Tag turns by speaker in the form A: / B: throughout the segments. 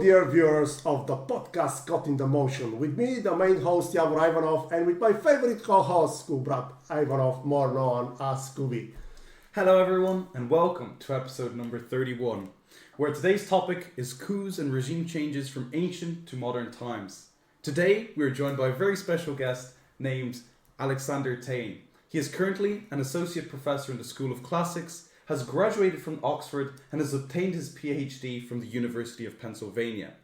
A: dear viewers of the podcast Caught in the Motion. With me, the main host, Yavor Ivanov, and with my favorite co-host, Kubrat Ivanov, more known as Scooby.
B: Hello everyone, and welcome to episode number 31, where today's topic is coups and regime changes from ancient to modern times. Today, we are joined by a very special guest named Alexander Thein. He is currently an associate professor in the School of Classics, has graduated from Oxford, and has obtained his PhD from the University of Pennsylvania.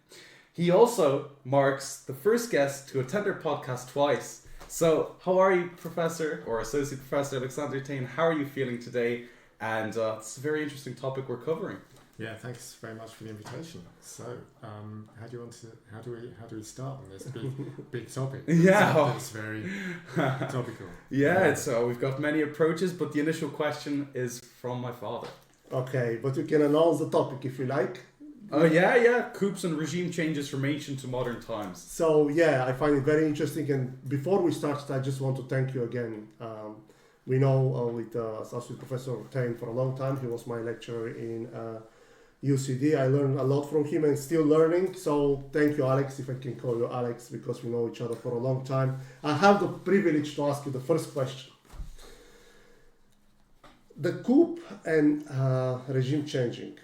B: He also marks the first guest to attend our podcast twice. So, how are you, Professor or Associate Professor Alexander Thein? How are you feeling today? And it's a very interesting topic we're covering.
C: Yeah, thanks very much for the invitation. So, how do we start on this big topic?
B: Yeah,
C: it's very topical.
B: Yeah, we've got many approaches, but the initial question is from my father.
A: Okay, but you can announce the topic if you like.
B: Oh yeah, coups and regime changes from ancient to modern times.
A: So yeah, I find it very interesting. And before we start, I just want to thank you again. We know with Associate Professor Thein for a long time. He was my lecturer in UCD. I learned a lot from him and still learning. So thank you, Alex, if I can call you Alex, because we know each other for a long time. I have the privilege to ask you the first question. The coup and regime changing,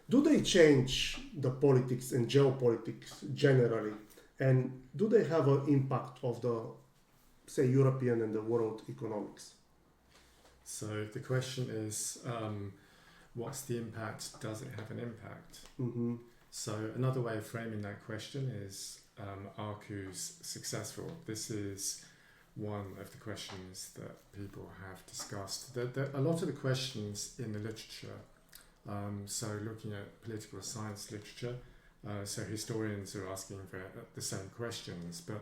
A: do they change the politics and geopolitics generally? And do they have an impact of the, say, European and the world economics?
C: So the question is, what's the impact? Does it have an impact?
A: Mm-hmm.
C: So another way of framing that question is, are coups successful? This is one of the questions that people have discussed. A lot of the questions in the literature, so looking at political science literature, so historians are asking for the same questions, but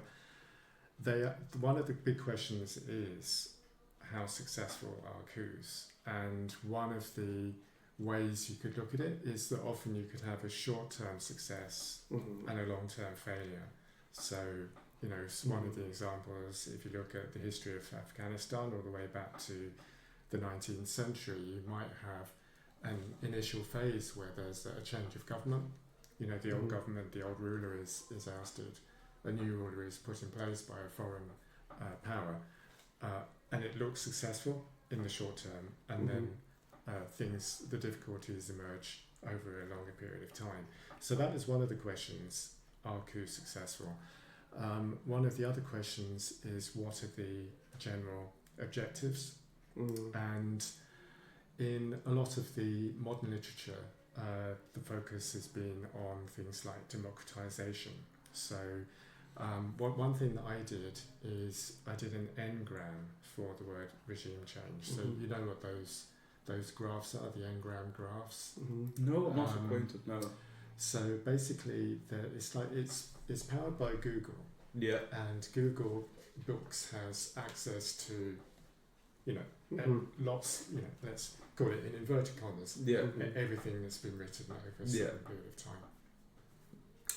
C: one of the big questions is, how successful are coups? And one of the ways you could look at it is that often you could have a short-term success and a long-term failure. So, one of the examples, if you look at the history of Afghanistan all the way back to the 19th century, you might have an initial phase where there's a change of government. The old government, the old ruler is ousted, a new ruler is put in place by a foreign power, and it looks successful in the short term, and then the difficulties emerge over a longer period of time. So that is one of the questions, are coups successful? One of the other questions is, what are the general objectives? And in a lot of the modern literature, the focus has been on things like democratization. So one thing that I did is I did an n-gram for the word regime change. So you know what those graphs are, the n-gram graphs?
B: No, I'm not acquainted, no.
C: So basically, it's powered by Google.
B: Yeah.
C: And Google Books has access to, lots, let's call it in inverted commas, everything that's been written over a certain period of time.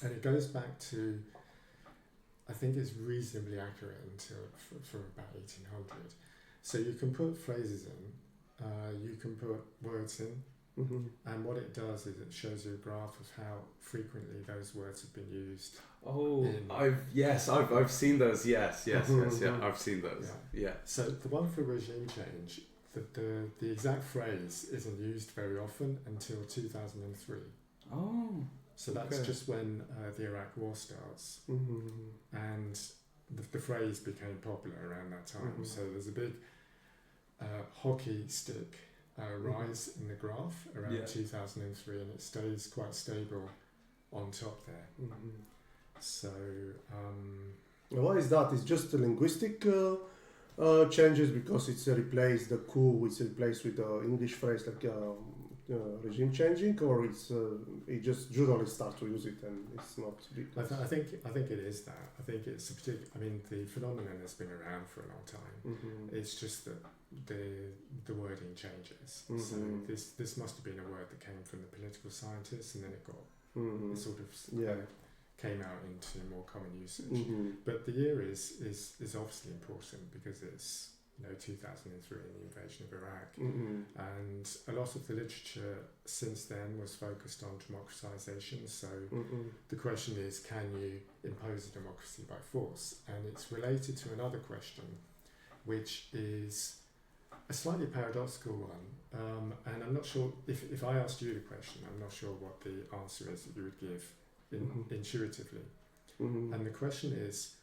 C: And it goes back to, I think it's reasonably accurate until from about 1800. So you can put phrases in, you can put words in, and what it does is it shows you a graph of how frequently those words have been used.
B: Oh, I've seen those. Yes, I've seen those. Yeah.
C: So the one for regime change, the exact phrase isn't used very often until 2003.
B: Oh.
C: So that's just when the Iraq War starts, and the phrase became popular around that time. So there's a big hockey stick rise in the graph around 2003, and it stays quite stable on top there. So
A: why is that? It's just a linguistic changes, because it's replaced, the coup is replaced with the English phrase like regime changing, or it just journalists start to use it and it's not.
C: I think it is that. I think it's a particular. I mean, the phenomenon has been around for a long time. It's just that the wording changes. So this must have been a word that came from the political scientists, and then it got it sort of came out into more common usage. But the year is obviously important because it's 2003 and the invasion of Iraq.
A: Mm-hmm.
C: And a lot of the literature since then was focused on democratization. So the question is, can you impose a democracy by force? And it's related to another question, which is a slightly paradoxical one. And I'm not sure, if I asked you the question, I'm not sure what the answer is that you would give intuitively. And the question is,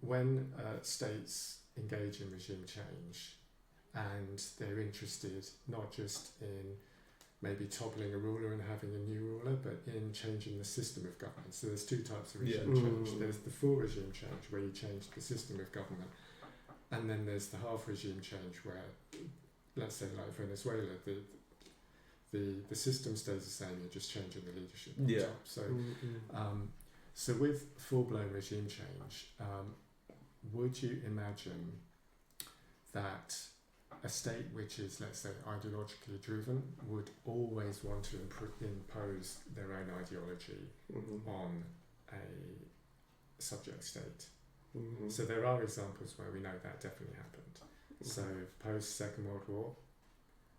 C: when states engage in regime change and they're interested not just in maybe toppling a ruler and having a new ruler, but in changing the system of government. So there's two types of regime change. There's the full regime change, where you change the system of government, and then there's the half regime change, where, let's say like Venezuela, the system stays the same, you're just changing the leadership on top. So so with full-blown regime change, would you imagine that a state which is, let's say, ideologically driven would always want to impose their own ideology on a subject state? So there are examples where we know that definitely happened. So post-Second World War,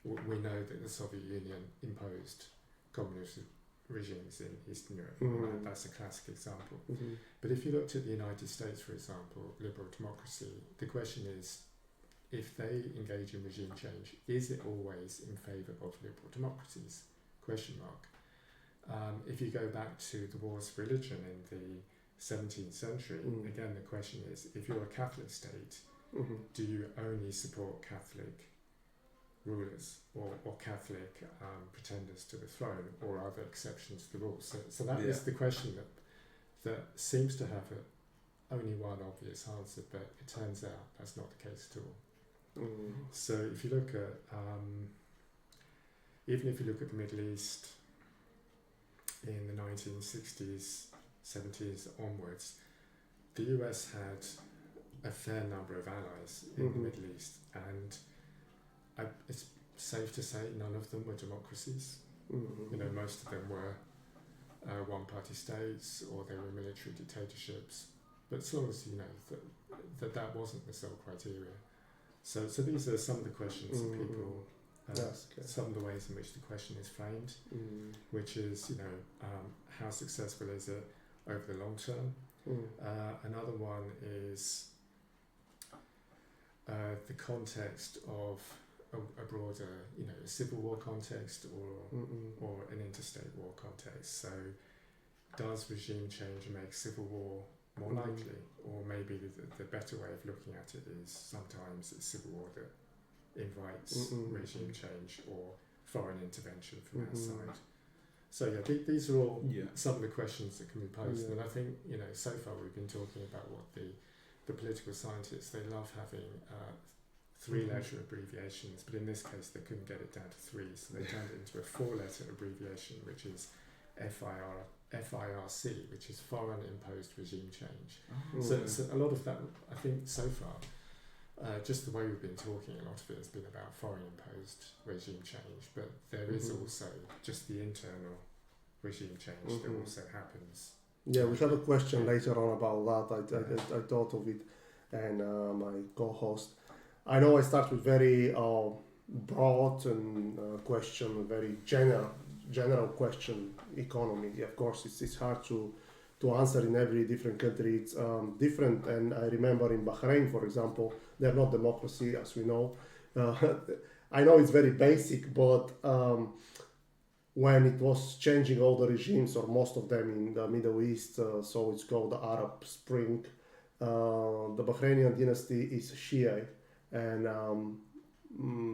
C: we know that the Soviet Union imposed communist regimes in Eastern Europe. That's a classic example. But if you looked at the United States, for example, liberal democracy, the question is, if they engage in regime change, is it always in favour of liberal democracies? Question mark. If you go back to the wars of religion in the 17th century, again the question is, if you're a Catholic state, do you only support Catholic rulers or Catholic pretenders to the throne, or are there exceptions to the rules? So that is the question that seems to have only one obvious answer, but it turns out that's not the case at all. So if you look at, even if you look at the Middle East in the 1960s, 70s onwards, the US had a fair number of allies in the Middle East, and it's safe to say none of them were democracies. Most of them were one-party states, or they were military dictatorships. But as long as you know that wasn't the sole criteria. So these are some of the questions that people, some of the ways in which the question is framed, which is, how successful is it over the long term? Another one is the context of a broader, a civil war context or an interstate war context. So does regime change make civil war more likely? Or maybe the better way of looking at it is sometimes it's civil war that invites regime change or foreign intervention from outside. So these are all some of the questions that can be posed. And I think, so far we've been talking about what the political scientists, they love having three-letter abbreviations, but in this case they couldn't get it down to three, so they turned it into a four-letter abbreviation, which is FIRC, which is Foreign Imposed Regime Change. So a lot of that, I think, so far, just the way we've been talking, a lot of it has been about foreign imposed regime change, but there is also just the internal regime change that also happens.
A: Yeah, we have a question later on about that. I thought of it, and my co-host. I know I start with very broad and question, very general question, economy. Of course, it's hard to answer in every different country. It's different, and I remember in Bahrain, for example, they're not democracy, as we know. I know it's very basic, but when it was changing all the regimes, or most of them in the Middle East, so it's called the Arab Spring, the Bahraini dynasty is Shia, and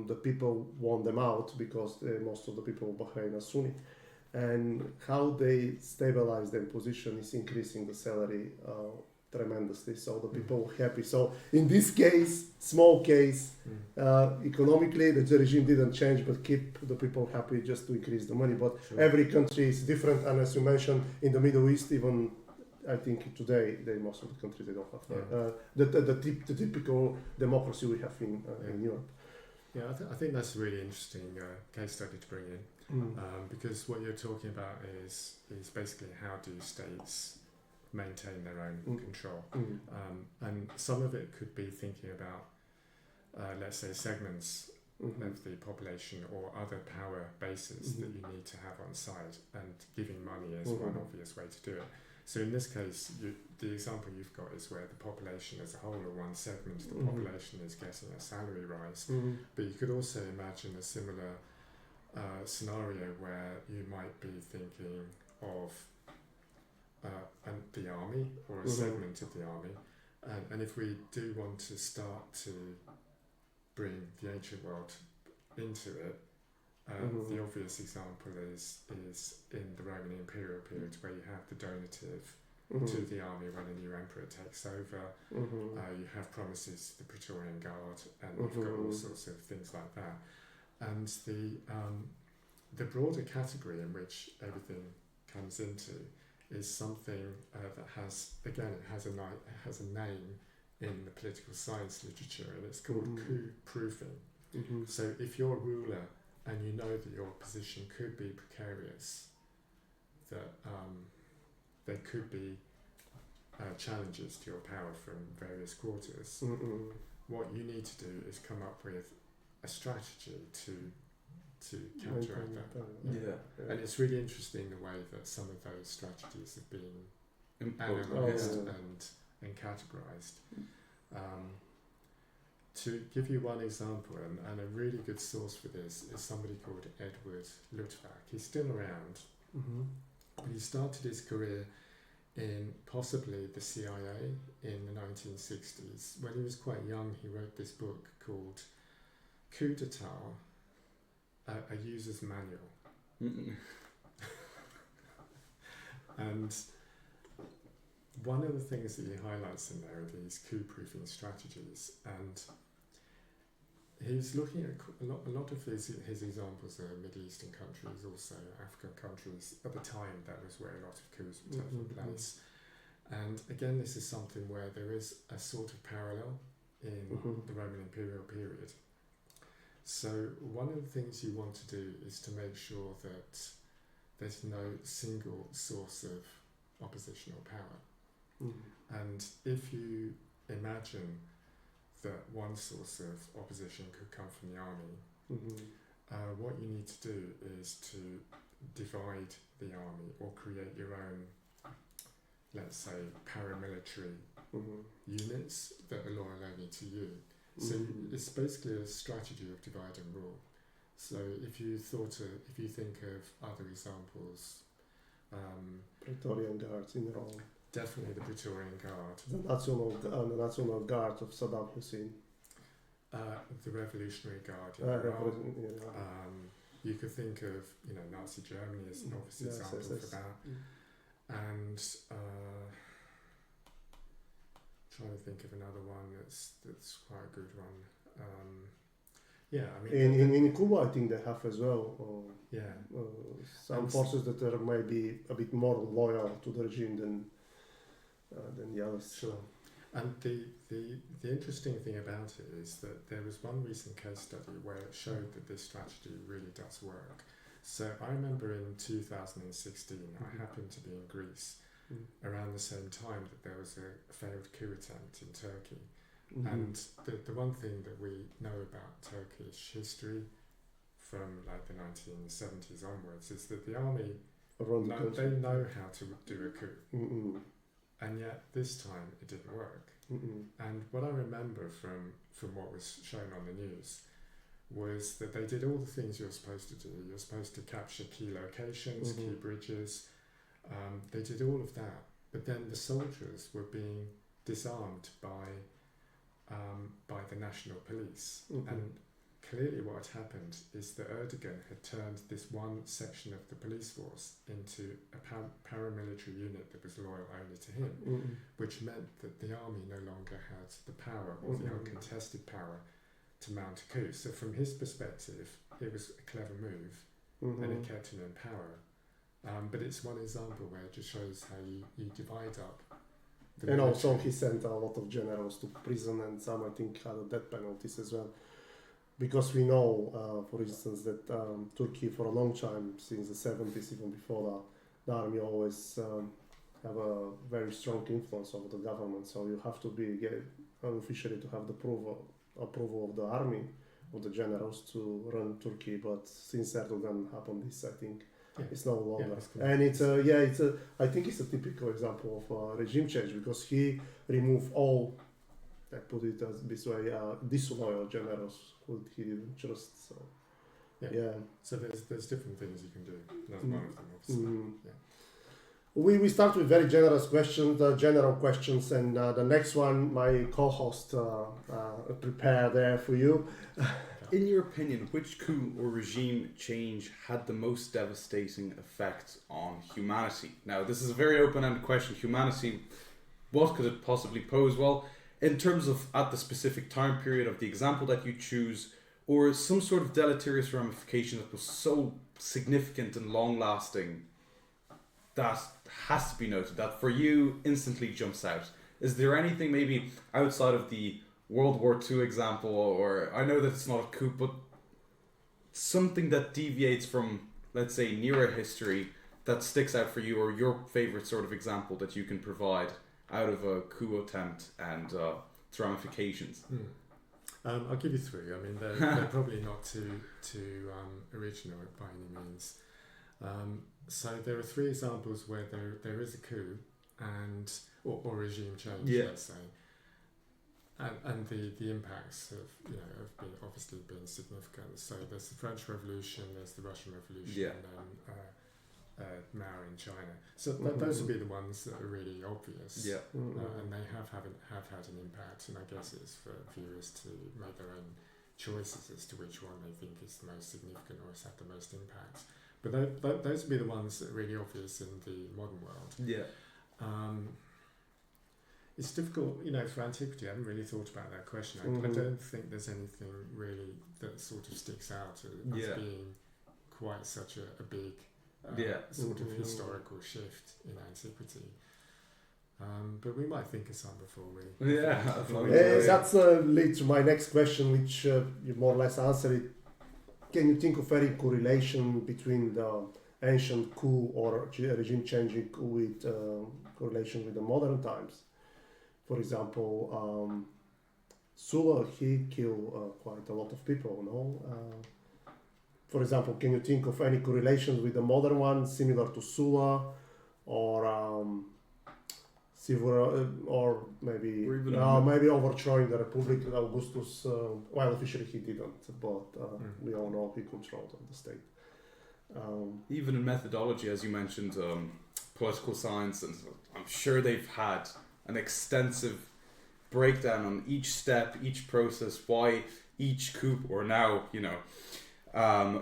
A: the people want them out because most of the people of Bahrain are Sunni. And how they stabilize their position is increasing the salary tremendously, so the people are happy. So in this case, small case, economically the regime didn't change, but keep the people happy just to increase the money. But every country is different, and as you mentioned, in the Middle East, even I think today, most of the countries, they don't have the typical democracy we have in Europe.
C: Yeah, I think that's a really interesting case study to bring in, because what you're talking about is basically how do states maintain their own control, and some of it could be thinking about let's say, segments of the population or other power bases that you need to have on site, and giving money is one obvious way to do it. So in this case, the example you've got is where the population as a whole, or one segment of the population, is getting a salary rise. But you could also imagine a similar scenario where you might be thinking of the army, or a segment of the army. And if we do want to start to bring the ancient world into it, the obvious example is in the Roman imperial period, where you have the donative to the army when a new emperor takes over. You have promises to the Praetorian Guard, and you've got all sorts of things like that. And the broader category in which everything comes into is something that has, again, it has a name in the political science literature, and it's called coup proofing. So if you're a ruler and you know that your position could be precarious, that there could be challenges to your power from various quarters, what you need to do is come up with a strategy to counteract that.
B: Yeah.
C: And it's really interesting the way that some of those strategies have been analysed and categorised. To give you one example, and a really good source for this is somebody called Edward Luttwak. He's still around, but he started his career in possibly the CIA in the 1960s. When he was quite young, he wrote this book called Coup d'etat, a user's manual. And one of the things that he highlights in there are these coup-proofing strategies, and he's looking at a lot of his examples are Middle Eastern countries, also African countries. At the time, that was where a lot of coups were taking place. And again, this is something where there is a sort of parallel in the Roman imperial period. So one of the things you want to do is to make sure that there's no single source of oppositional power. And if you imagine that one source of opposition could come from the army, what you need to do is to divide the army, or create your own, let's say, paramilitary units that are loyal only to you. So it's basically a strategy of divide and rule. So if you think of other examples,
A: Praetorian Guards in Rome.
C: Definitely the Praetorian Guard.
A: The National Guard of Saddam Hussein.
C: The Revolutionary Guard in Iran. You could think of, Nazi Germany as an obvious example for that. And trying to think of another one that's quite a good one.
A: In Cuba, I think they have as well. Some forces that are maybe a bit more loyal to the regime than the others.
C: Sure. And the interesting thing about it is that there was one recent case study where it showed that this strategy really does work. So I remember in 2016, I happened to be in Greece around the same time that there was a failed coup attempt in Turkey. And the one thing that we know about Turkish history from like the 1970s onwards is that the army, they know how to do a coup. And yet this time it didn't work. And what I remember from what was shown on the news was that they did all the things you're supposed to do. You're supposed to capture key locations, key bridges. They did all of that. But then the soldiers were being disarmed by the national police. And clearly what had happened is that Erdogan had turned this one section of the police force into a paramilitary unit that was loyal only to him, which meant that the army no longer had the power, or the uncontested power, to mount a coup. So from his perspective, it was a clever move, and it kept him in power. But it's one example where it just shows how you divide up.
A: And also he sent a lot of generals to prison, and some I think had death penalties as well. Because we know, for instance, that Turkey for a long time, since the 70s, even before that, the army always have a very strong influence over the government. So you have to be unofficially to have the approval approval of the army, of the generals to run Turkey. But since Erdogan happened this, I think it's no longer. And I think it's a typical example of regime change because he removed all, I put it as this way, disloyal generals who he didn't trust. So
C: So there's different things you can do. That's one of them, obviously.
A: We start with very general questions, and the next one my co-host prepared there for you.
B: In your opinion, which coup or regime change had the most devastating effect on humanity? Now, this is a very open-ended question. Humanity, what could it possibly pose? Well, in terms of at the specific time period of the example that you choose, or some sort of deleterious ramification that was so significant and long-lasting that has to be noted, that for you instantly jumps out. Is there anything maybe outside of the World War II example, or I know that it's not a coup, but something that deviates from, let's say, nearer history that sticks out for you, or your favorite sort of example that you can provide out of a coup attempt and its ramifications?
C: I'll give you three. I mean, they're probably not too original by any means. So there are three examples where there is a coup and or regime change, let's say, and the impacts have been obviously been significant. So there's the French Revolution, there's the Russian Revolution, and now in China. So those would be the ones that are really obvious, and they have had an impact. And I guess it's for viewers to make their own choices as to which one they think is the most significant or has had the most impact. But those would be the ones that are really obvious in the modern world. It's difficult, for antiquity. I haven't really thought about that question. I don't think there's anything really that sort of sticks out as being quite such a big sort of historical shift in antiquity. But we might think of some before we...
A: That's leads to my next question, which you more or less answered it. Can you think of any correlation between the ancient coup or regime changing coup with correlation with the modern times? For example, Sulla, he killed quite a lot of people, no? For example, can you think of any correlations with the modern one, similar to Sulla, or maybe overthrowing the Republic, Augustus? Well, officially he didn't, but we all know he controlled the state.
B: Even in methodology, as you mentioned, political science, and I'm sure they've had an extensive breakdown on each step, each process, why each coup or now,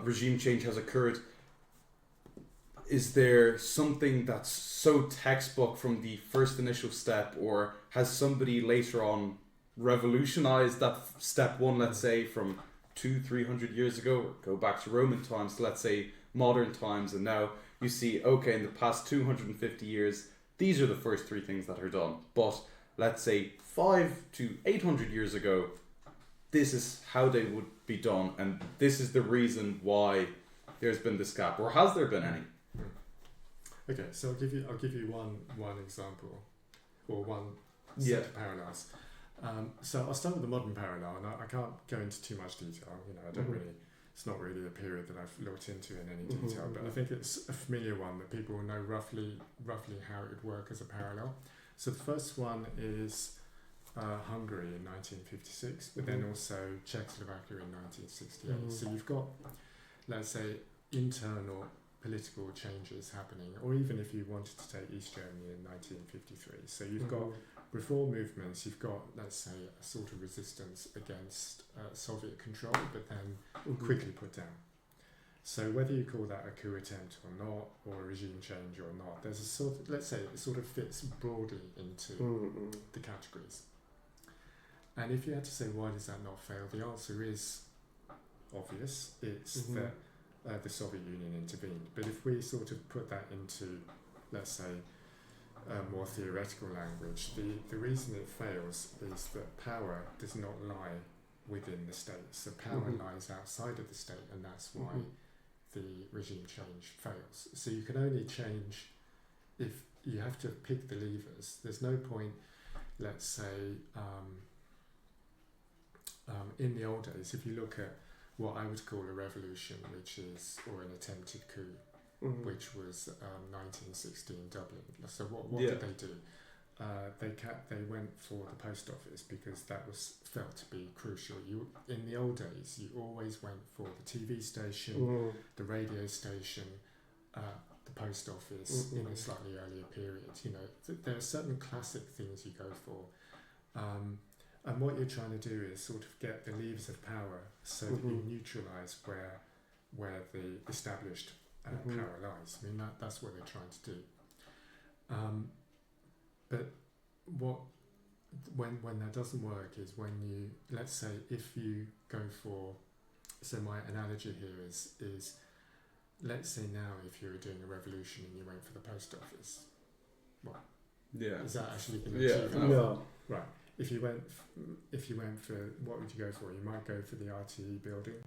B: regime change has occurred. Is there something that's so textbook from the first initial step, or has somebody later on revolutionized that step one, let's say, from 200-300 years ago, or go back to Roman times, let's say modern times, and now you see, okay, in the past 250 years, these are the first three things that are done. But let's say 500 to 800 years ago, this is how they would be done, and this is the reason why there's been this gap, or has there been any?
C: Okay, so I'll give you one example, or one set of parallels. So I'll start with the modern parallel, and I can't go into too much detail. I don't really. It's not really a period that I've looked into in any detail, but I think it's a familiar one that people will know roughly how it would work as a parallel. So the first one is Hungary in 1956, but then also Czechoslovakia in 1968. So you've got, let's say, internal political changes happening, or even if you wanted to take East Germany in 1953. So you've got reform movements, you've got, let's say, a sort of resistance against Soviet control, but then quickly put down. So whether you call that a coup attempt or not, or a regime change or not, there's a sort of, let's say, it sort of fits broadly into the categories. And if you had to say, why does that not fail? The answer is obvious. It's that the Soviet Union intervened. But if we sort of put that into, let's say, more theoretical language, the reason it fails is that power does not lie within the state. So power lies outside of the state, and that's why the regime change fails. So you can only change if you have to pick the levers. There's no point, let's say, in the old days, if you look at what I would call a revolution, or an attempted coup, which was 1916 Dublin. So what did they do? They went for the post office because that was felt to be crucial. In the old days, you always went for the TV station, the radio station, the post office in a slightly earlier period. There are certain classic things you go for, and what you're trying to do is sort of get the levers of power so that you neutralise where the established power lies. I mean, that's what they're trying to do. But when that doesn't work is when you, let's say, if you go for, so my analogy here is let's say now if you were doing a revolution and you went for the post office, is that actually going to achieve that?
A: No.
C: Right. If you went for, what would you go for? You might go for the RTE building,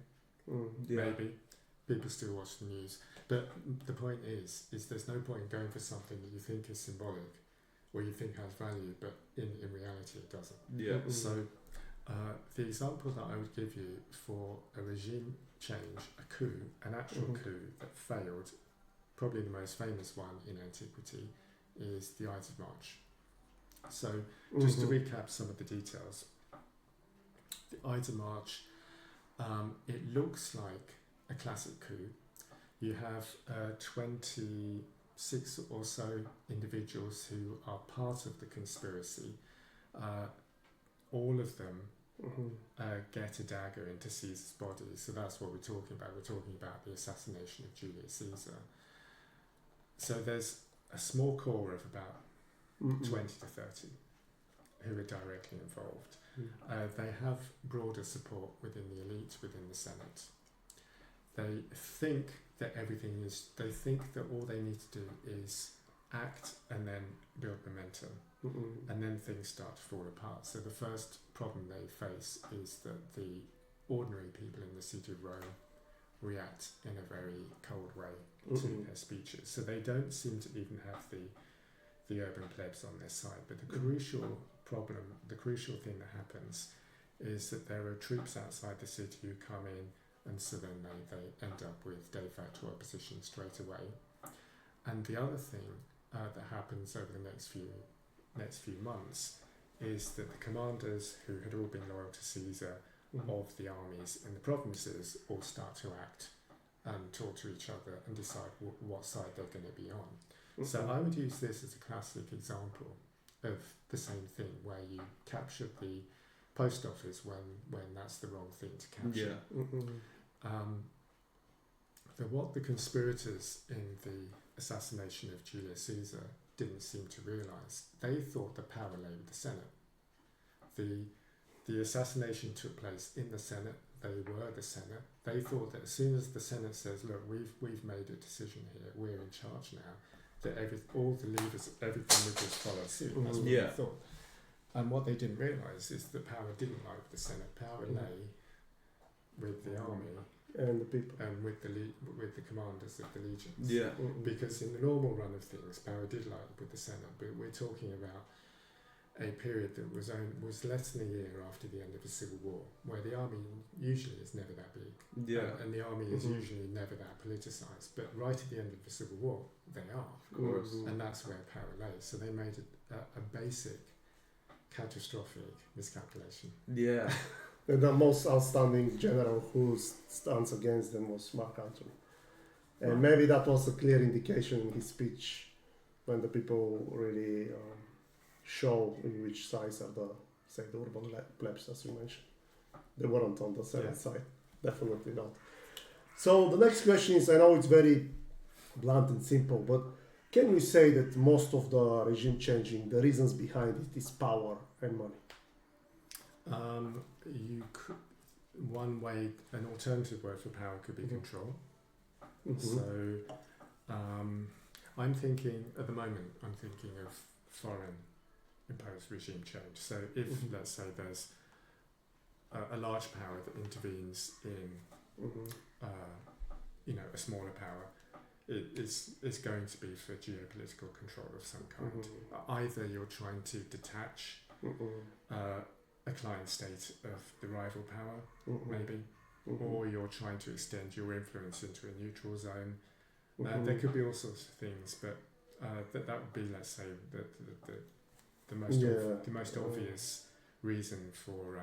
C: maybe. People still watch the news, but the point is there's no point going for something that you think is symbolic, or you think has value, but in reality it doesn't.
B: Yeah.
C: So the example that I would give you for a regime change, a coup, an actual coup that failed, probably the most famous one in antiquity, is the Ides of March. So just to recap some of the details, the Ides of March, it looks like a classic coup. You have 26 or so individuals who are part of the conspiracy. All of them get a dagger into Caesar's body. So that's what we're talking about. We're talking about the assassination of Julius Caesar. So there's a small core of about 20 to 30 who are directly involved. They have broader support within the elite, within the Senate. They think that they think that all they need to do is act and then build momentum, and then things start to fall apart. So the first problem they face is that the ordinary people in the city of Rome react in a very cold way to their speeches. So they don't seem to even have the urban plebs on their side. But the crucial problem, the crucial thing that happens is that there are troops outside the city who come in, and so then they end up with de facto opposition straight away. And the other thing that happens over the next few months is that the commanders who had all been loyal to Caesar of the armies in the provinces all start to act and talk to each other and decide what side they're going to be on. So I would use this as a classic example of the same thing, where you capture the post office when that's the wrong thing to capture. What the conspirators in the assassination of Julius Caesar didn't seem to realise, they thought the power lay with the Senate. The assassination took place in the Senate. They were the Senate. They thought that as soon as the Senate says, look, we've made a decision here, we're in charge now, that all the leaders, everything would just follow suit. That's what they thought. And what they didn't realise is that power didn't lie with the Senate. Power lay with the army
A: and the people,
C: and with the commanders of the legions.
B: Yeah.
C: Because in the normal run of things, power did lie with the Senate. But we're talking about a period that was less than a year after the end of the Civil War, where the army usually is never that big.
B: Yeah.
C: And the army is usually never that politicised. But right at the end of the Civil War, they are.
B: Of course.
C: And that's where power lay. So they made a basic catastrophic miscalculation.
B: Yeah.
A: And the most outstanding general who stands against them was Mark Antony. And maybe that was a clear indication in his speech when the people really show in which sides are the urban plebs, as you mentioned. They weren't on the Senate side. Definitely not. So the next question is, I know it's very blunt and simple, but can we say that most of the regime changing, the reasons behind it is power and money?
C: You could, one way, an alternative word for power could be control. So I'm thinking, at the moment, of foreign imposed regime change. So if, let's say, there's a large power that intervenes in, a smaller power, it's going to be for geopolitical control of some kind. Either you're trying to detach a a client state of the rival power,
A: Mm-hmm.
C: maybe,
A: Mm-hmm.
C: or you're trying to extend your influence into a neutral zone.
A: Mm-hmm.
C: There could be all sorts of things, but that would be, let's say, the most obvious reason for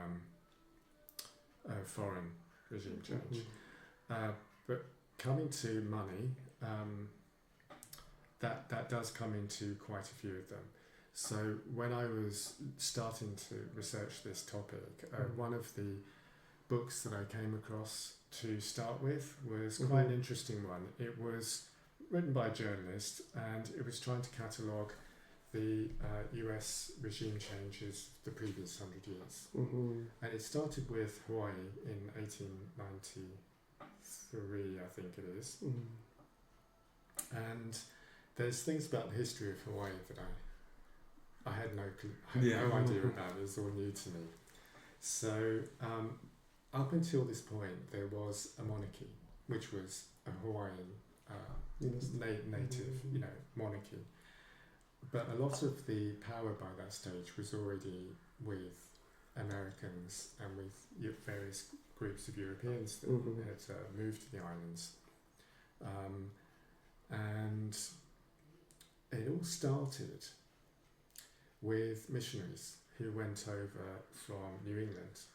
C: foreign regime change. But coming to money, that does come into quite a few of them. So when I was starting to research this topic, one of the books that I came across to start with was quite an interesting one. It was written by a journalist, and it was trying to catalogue the US regime changes of the previous 100 years. And it started with Hawaii in 1893, I think it is. And there's things about the history of Hawaii that I had no idea about. It was all new to me. So up until this point, there was a monarchy, which was a Hawaiian native, monarchy. But a lot of the power by that stage was already with Americans and with various groups of Europeans that had moved to the islands. And it all started with missionaries who went over from New England.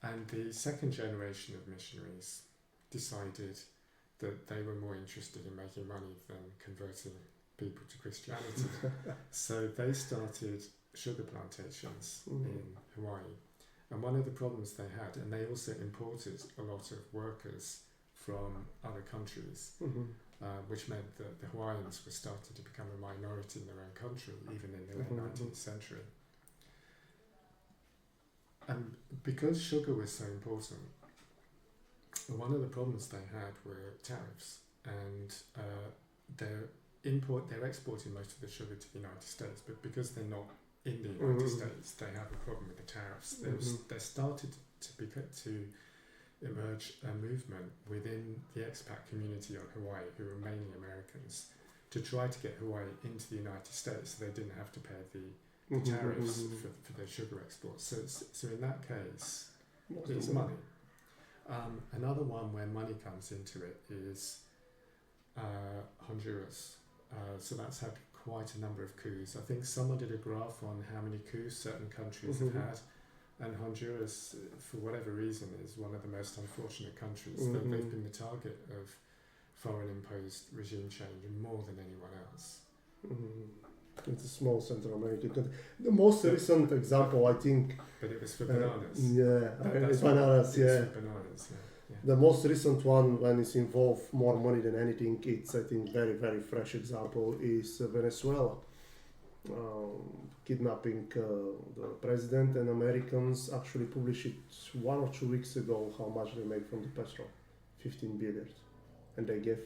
C: And the second generation of missionaries decided that they were more interested in making money than converting people to Christianity. So they started sugar plantations in Hawaii. And one of the problems they had, and they also imported a lot of workers from other countries, which meant that the Hawaiians were starting to become a minority in their own country, even in the late 19th century. And because sugar was so important, one of the problems they had were tariffs, and they're exporting most of the sugar to the United States, but because they're not in the United States, they have a problem with the tariffs. There started to emerge a movement within the expat community on Hawaii, who were mainly Americans, to try to get Hawaii into the United States so they didn't have to pay the tariffs for their sugar exports. So in that case, it's money. Another one where money comes into it is Honduras. So that's had quite a number of coups. I think someone did a graph on how many coups certain countries have had, and Honduras, for whatever reason, is one of the most unfortunate countries. They've been the target of foreign imposed regime change more than anyone else.
A: It's a small Central American country. The most recent example, I think.
C: But it was for bananas.
A: Bananas.
C: For bananas, yeah.
A: The most recent one, when it's involved more money than anything, it's, I think, very, very fresh example is Venezuela. Kidnapping the president, and Americans actually published it 1 or 2 weeks ago how much they make from the petrol, 15 billion. And they gave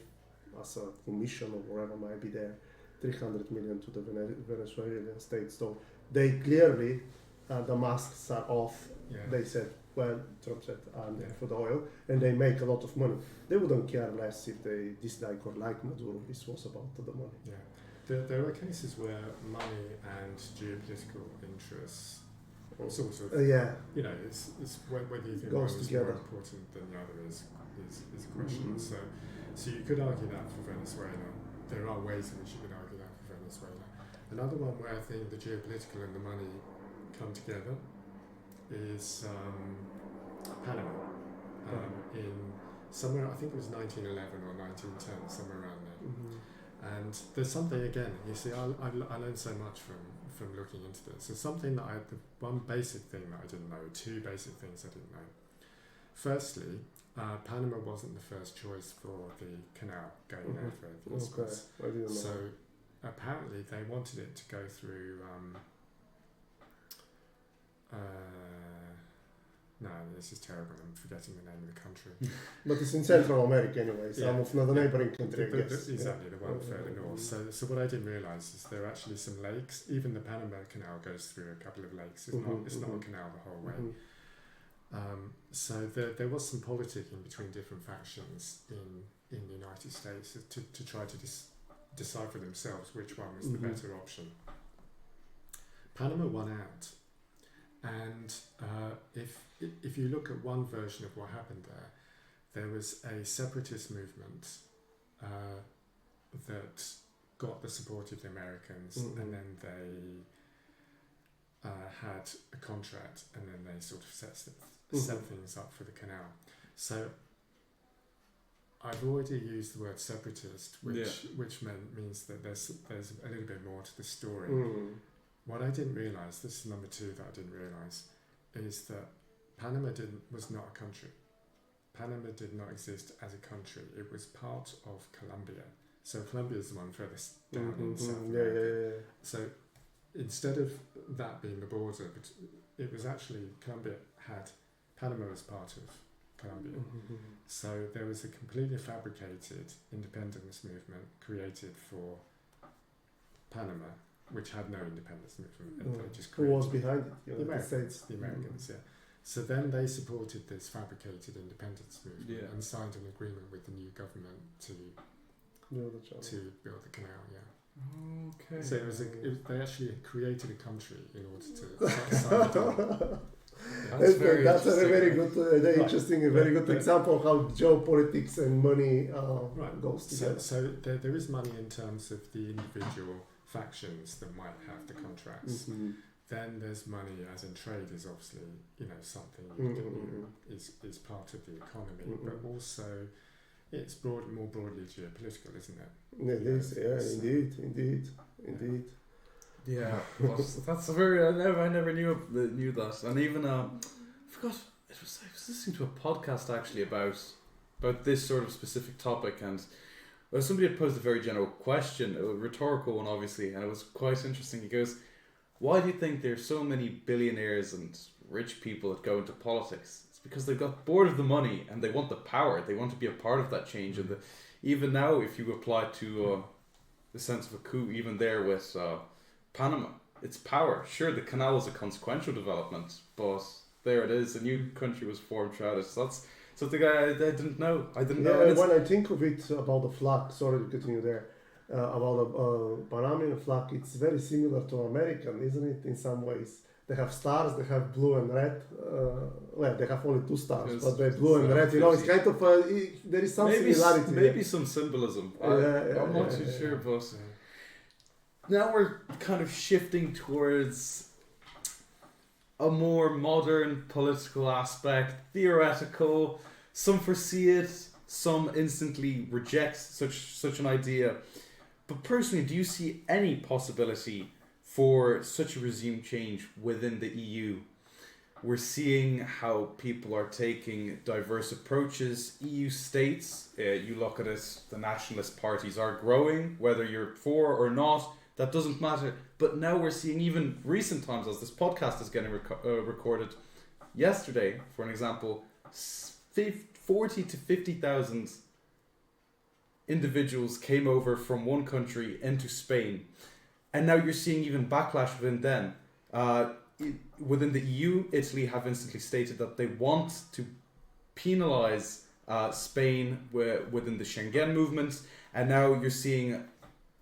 A: us a commission or whatever might be there, 300 million to the Venezuelan state. So they clearly, the masks are off.
C: Yeah.
A: They said, well, Trump said, I'm there for the oil, and they make a lot of money. They wouldn't care less if they dislike or like Maduro. This was about the money.
C: Yeah. There are cases where money and geopolitical interests sort of, it's whether you think one is more important than the other is a question. So you could argue that for Venezuela. There are ways in which you could argue that for Venezuela. Another one where I think the geopolitical and the money come together is Panama. In somewhere, I think it was 1911 or 1910, somewhere around there. And there's something, again, you see, I learned so much from looking into this. There's something that the one basic thing that I didn't know, two basic things I didn't know. Firstly, Panama wasn't the first choice for the canal going there for the instance.
A: I didn't know.
C: So apparently they wanted it to go through no, this is terrible, I'm forgetting the name of the country.
A: But it's in Central America anyway, some of the neighboring countries.
C: Exactly, the one further north. So what I didn't realise is there are actually some lakes. Even the Panama Canal goes through a couple of lakes. It's not a canal the whole way. So there was some politicking between different factions in the United States to try to decide for themselves which one was the better option. Panama won out, And if you look at one version of what happened there was a separatist movement that got the support of the Americans, and then they had a contract, and then they sort of set things up for the canal. So I've already used the word separatist, which means that there's a little bit more to the story. What I didn't realise, this is number 2 that I didn't realise, is that Panama was not a country. Panama did not exist as a country. It was part of Colombia. So Colombia is the one furthest down in South America. So instead of that being the border, it was actually Panama was part of Colombia. So there was a completely fabricated independence movement created for Panama, which had no independence movement. And they just
A: Who was behind it?
C: The Americans, yeah. So then they supported this fabricated independence movement and signed an agreement with the new government to build the canal,
B: Okay.
C: So they actually created a country in order to sign it on.
A: That's a very good, interesting, very good example of how geopolitics and money goes together.
C: So there is money in terms of the individual factions that might have the contracts. Then there's money, as in trade, is obviously something is part of the economy, but also it's more broadly geopolitical, isn't it?
A: It is, indeed.
B: Yeah, that's a very. I never knew that, and even I forgot. I was listening to a podcast actually about this sort of specific topic, and somebody had posed a very general question, a rhetorical one, obviously, and it was quite interesting. He goes, "Why do you think there's so many billionaires and rich people that go into politics? It's because they've got bored of the money and they want the power. They want to be a part of that change. And even now, if you apply to the sense of a coup, even there with Panama, it's power. Sure, the canal was a consequential development, but there it is. A new country was formed throughout it. So that's something I didn't know.
A: When I think of it about the flag, sorry to continue there, about the Panamanian flag, it's very similar to American, isn't it? In some ways, they have stars, they have blue and red. They have only 2 stars, but they're blue and red. It's kind of there is some similarity.
B: Maybe some symbolism. I'm not too sure, but now we're kind of shifting towards a more modern political aspect, theoretical. Some foresee it, some instantly reject such an idea. But personally, do you see any possibility for such a regime change within the EU? We're seeing how people are taking diverse approaches. EU states, you look at it, the nationalist parties are growing, whether you're for or not, that doesn't matter. But now we're seeing even recent times, as this podcast is getting recorded yesterday, for an example, 40 to 50,000 individuals came over from one country into Spain. And now you're seeing even backlash within them. Within the EU, Italy have instantly stated that they want to penalise Spain within the Schengen movement. And now you're seeing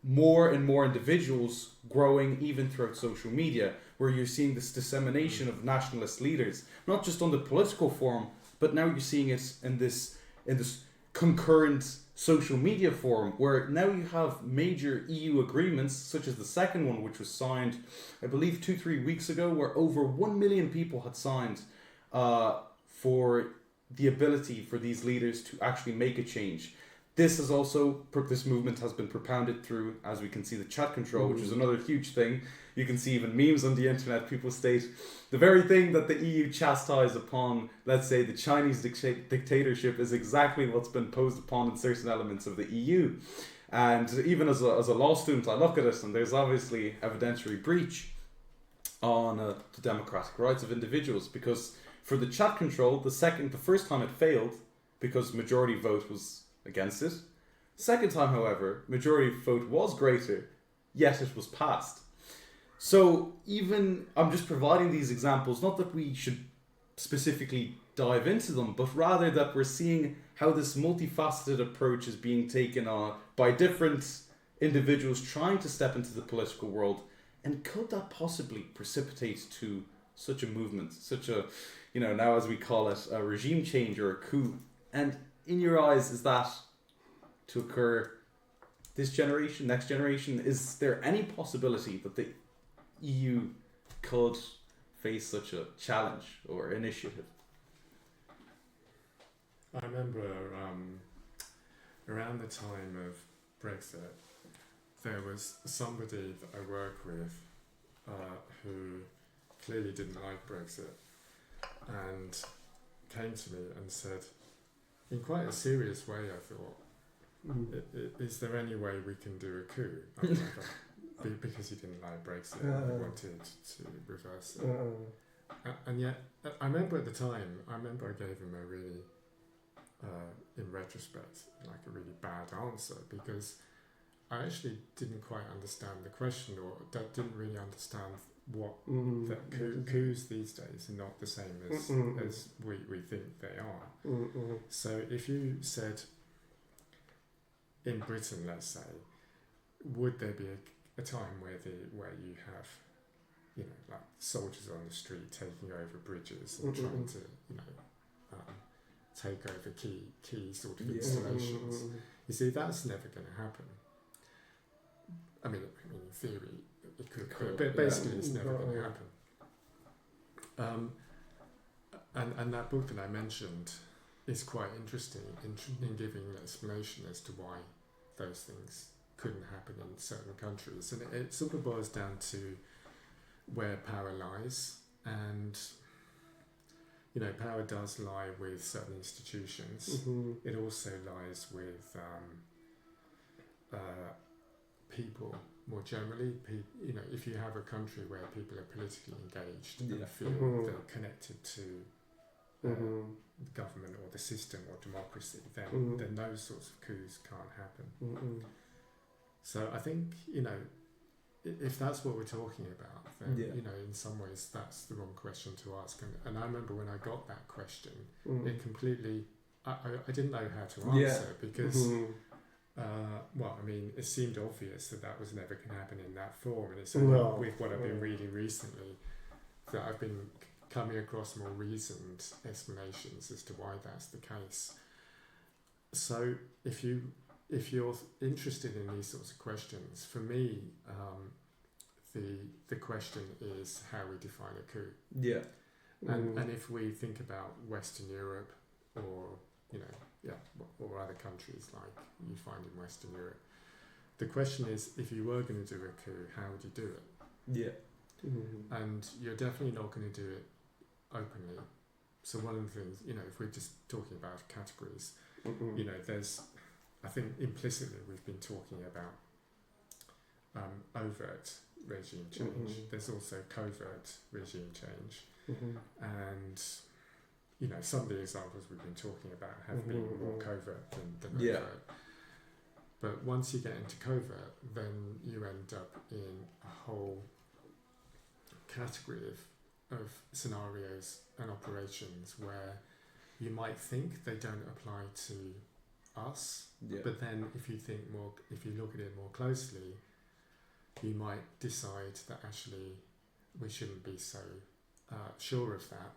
B: more and more individuals growing even throughout social media, where you're seeing this dissemination of nationalist leaders, not just on the political forum, but now you're seeing it in this concurrent social media forum, where now you have major EU agreements, such as the second one, which was signed, I believe, 2-3 weeks ago, where over 1 million people had signed for the ability for these leaders to actually make a change. This movement has been propounded through, as we can see, the chat control, which is another huge thing. You can see even memes on the internet. People state the very thing that the EU chastised upon, let's say, the Chinese dictatorship is exactly what's been posed upon in certain elements of the EU. And even as a law student, I look at it and there's obviously evidentiary breach on the democratic rights of individuals, because for the chat control, the first time it failed because majority vote was against it. Second time, however, majority vote was greater, yet it was passed. So even, I'm just providing these examples, not that we should specifically dive into them, but rather that we're seeing how this multifaceted approach is being taken on by different individuals trying to step into the political world. And could that possibly precipitate to such a movement, such a, now as we call it, a regime change or a coup? And in your eyes, is that to occur this generation, next generation? Is there any possibility that the EU could face such a challenge or initiative?
C: I remember around the time of Brexit, there was somebody that I work with who clearly didn't like Brexit and came to me and said, in quite a serious way, I thought, is there any way we can do a coup? Because he didn't like Brexit and he wanted to reverse it. And yet, I remember at the time, I gave him a really, in retrospect, like a really bad answer, because I actually didn't quite understand the question, or didn't really understand what that coups these days are not the same as we think they are. So if you said, in Britain, let's say, would there be a time where you have, like soldiers on the street taking over bridges and trying to, take over key sort of installations? You see, that's never going to happen. I mean, in theory, it could, but basically, it's never going to happen. And that book that I mentioned is quite interesting in giving an explanation as to why those things couldn't happen in certain countries, and it sort of boils down to where power lies, and power does lie with certain institutions. It also lies with people more generally. If you have a country where people are politically engaged and feel they're connected to the government or the system or democracy, then those sorts of coups can't happen. So I think, if that's what we're talking about, then, in some ways that's the wrong question to ask. And I remember when I got that question, it completely, I didn't know how to answer because, it seemed obvious that was never going to happen in that form. And it's only with what I've been reading recently that I've been coming across more reasoned explanations as to why that's the case. So if you're interested in these sorts of questions, for me, the question is how we define a coup.
B: Yeah.
C: And if we think about Western Europe or or other countries like you find in Western Europe, the question is, if you were going to do a coup, how would you do it?
B: Yeah.
C: And you're definitely not going to do it openly. So one of the things, if we're just talking about categories, there's, I think implicitly we've been talking about overt regime change. There's also covert regime change. And some of the examples we've been talking about have been more covert than overt. But once you get into covert, then you end up in a whole category of scenarios and operations where you might think they don't apply to us, but then if you look at it more closely, you might decide that actually we shouldn't be so sure of that,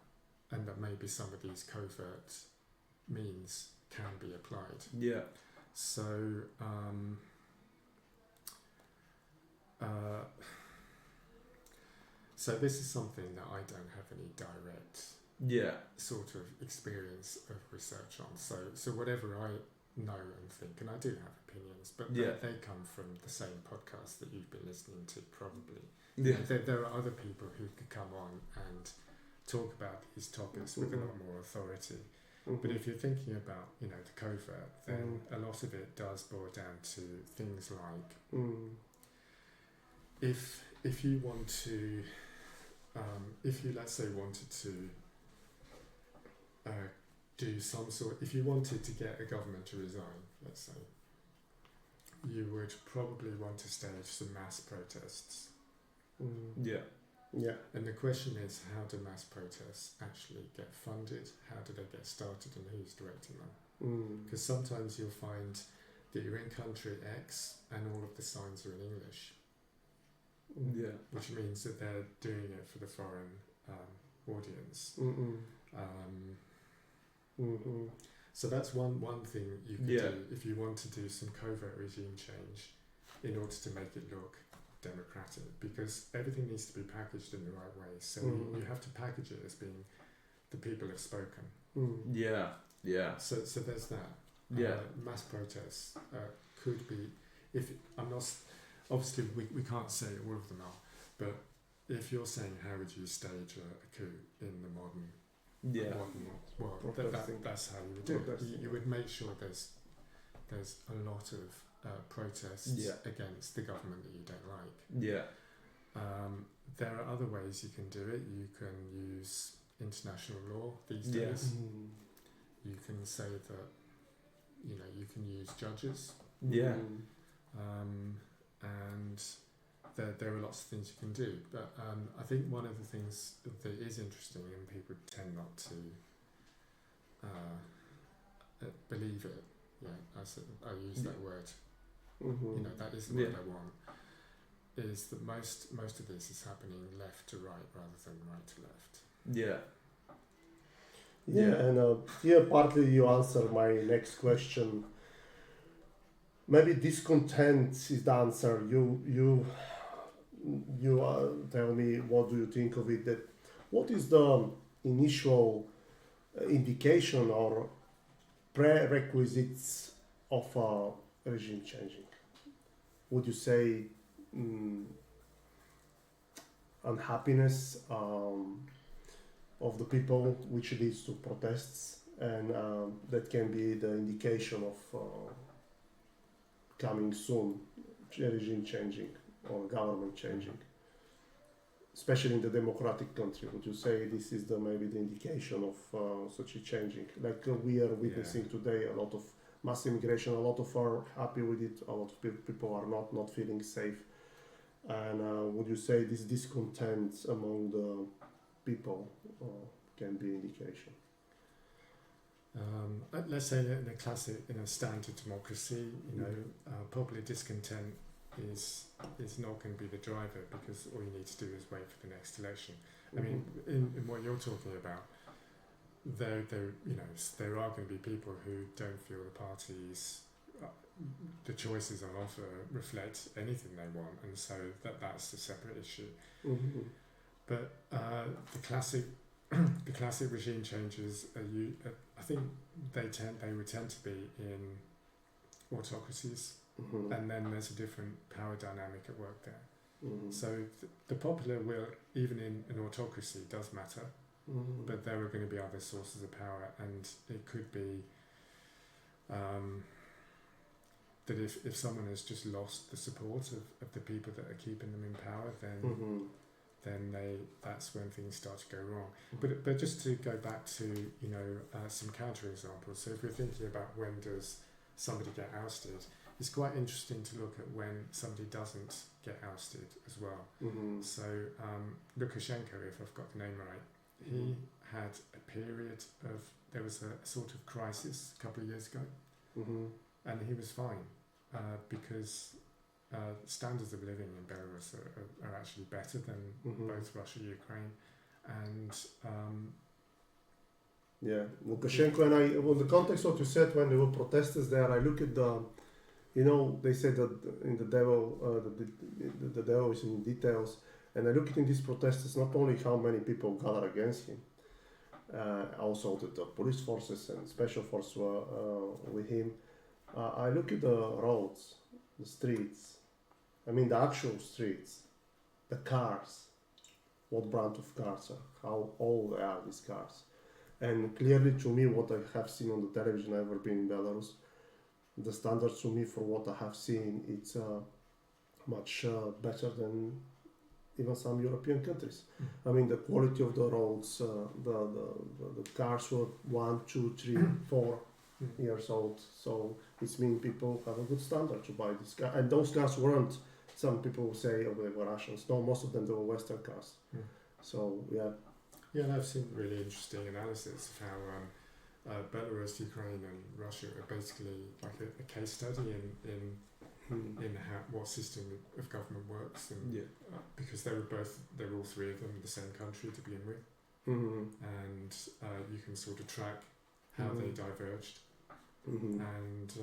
C: and that maybe some of these covert means can be applied.
B: Yeah.
C: So so this is something that I don't have any direct sort of experience of research on. So whatever I know and think, and I do have opinions, but they come from the same podcast that you've been listening to probably. There are other people who could come on and talk about these topics with a lot more authority. But if you're thinking about, the covert, then a lot of it does boil down to things like if you want to, if you, let's say, wanted to do some sort, if you wanted to get a government to resign, let's say, you would probably want to stage some mass protests. And the question is, how do mass protests actually get funded? How do they get started, and who's directing them? Because sometimes you'll find that you're in country X and all of the signs are in English. Which means that they're doing it for the foreign audience.
A: Mm-mm.
C: Um,
A: Mm-hmm.
C: so that's one thing you could
B: Yeah.
C: do if you want to do some covert regime change in order to make it look democratic, because everything needs to be packaged in the right way. So you have to package it as being the people have spoken.
B: Yeah. Yeah.
C: So there's that.
B: Yeah.
C: Mass protests could be, if I'm not, obviously we can't say all of them are, but if you're saying how would you stage a coup in the modern world, that's how you would do it. You would make sure there's a lot of protests against the government that you don't like.
B: Yeah.
C: There are other ways you can do it. You can use international law these days. You can say that, you can use judges.
B: Yeah.
C: And there are lots of things you can do. But I think one of the things that is interesting, and people tend not to believe it, I use that word, that isn't what they want, is that most of this is happening left to right rather than right to left.
B: Yeah.
A: Yeah, and here partly you answer my next question. Maybe discontent is the answer. You tell me what do you think of it. That what is the initial indication or prerequisites of regime changing? Would you say unhappiness of the people, which leads to protests, and that can be the indication of coming soon regime changing or government changing, especially in the democratic country? Would you say this is maybe the indication of such a changing? Like we are witnessing today, a lot of mass immigration, a lot of are happy with it, a lot of people are not feeling safe. And would you say this discontent among the people can be indication?
C: Let's say that in a standard democracy, popular discontent is not going to be the driver, because all you need to do is wait for the next election. I mean, in what you're talking about, there are going to be people who don't feel the parties, the choices on offer reflect anything they want, and so that's a separate issue. But the classic regime changes I think they would tend to be in autocracies, and then there's a different power dynamic at work there. So the popular will, even in an autocracy, does matter, but there are going to be other sources of power, and it could be that if someone has just lost the support of the people that are keeping them in power, then that's when things start to go wrong. But just to go back to some counter examples. So if we're thinking about when does somebody get ousted, it's quite interesting to look at when somebody doesn't get ousted as well. So Lukashenko, if I've got the name right, he had a period of, there was a sort of crisis a couple of years ago, and he was fine because standards of living in Belarus are actually better than both Russia and Ukraine, and
A: Lukashenko, and in the context of what you said, when there were protesters there, I look at they said that in the devil is in details, and I look at in these protesters not only how many people gather against him, also that the police forces and special forces were with him. I look at the roads, the streets, the actual streets, the cars, what brand of cars are, how old are these cars. And clearly to me, what I have seen on the television, I've never been in Belarus, the standards to me for what I have seen, it's much better than even some European countries. The quality of the roads, the cars were 1, 2, 3, 4 years old, so it means people have a good standard to buy this car. And those cars weren't, some people say, they were Russians. No, most of them they were Western cars. So
C: and I've seen really interesting analysis of how Belarus, Ukraine and Russia are basically like a case study in in what system of government works, and because they were all three of them in the same country to begin with, and you can sort of track how they diverged. And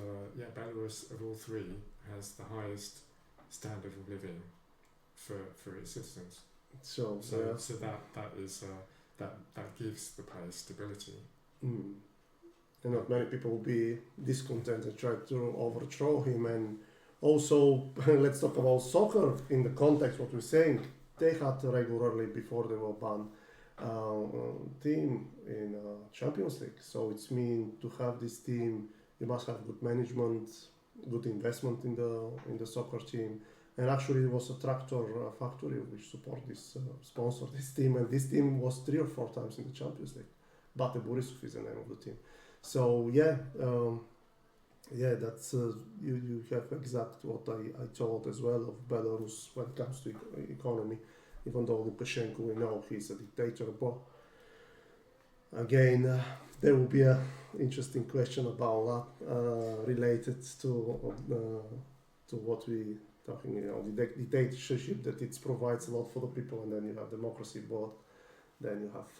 C: Belarus of all three has the highest standard of living for its citizens. So that gives the place stability.
A: And not many people will be discontent and try to overthrow him. And also, let's talk about soccer in the context what we're saying. They had regularly, before they were banned, team in Champions League. So it's mean to have this team, you must have good management, good investment in the soccer team. And actually, it was a tractor factory which sponsored this team, and this team was 3 or 4 times in the Champions League. Bate Borisov is the name of the team. So that's you have exact what I told as well of Belarus when it comes to economy. Even though Lukashenko, we know he's a dictator, but again, there will be an interesting question about that related to what we talking. The dictatorship that it provides a lot for the people, and then you have democracy, but then you have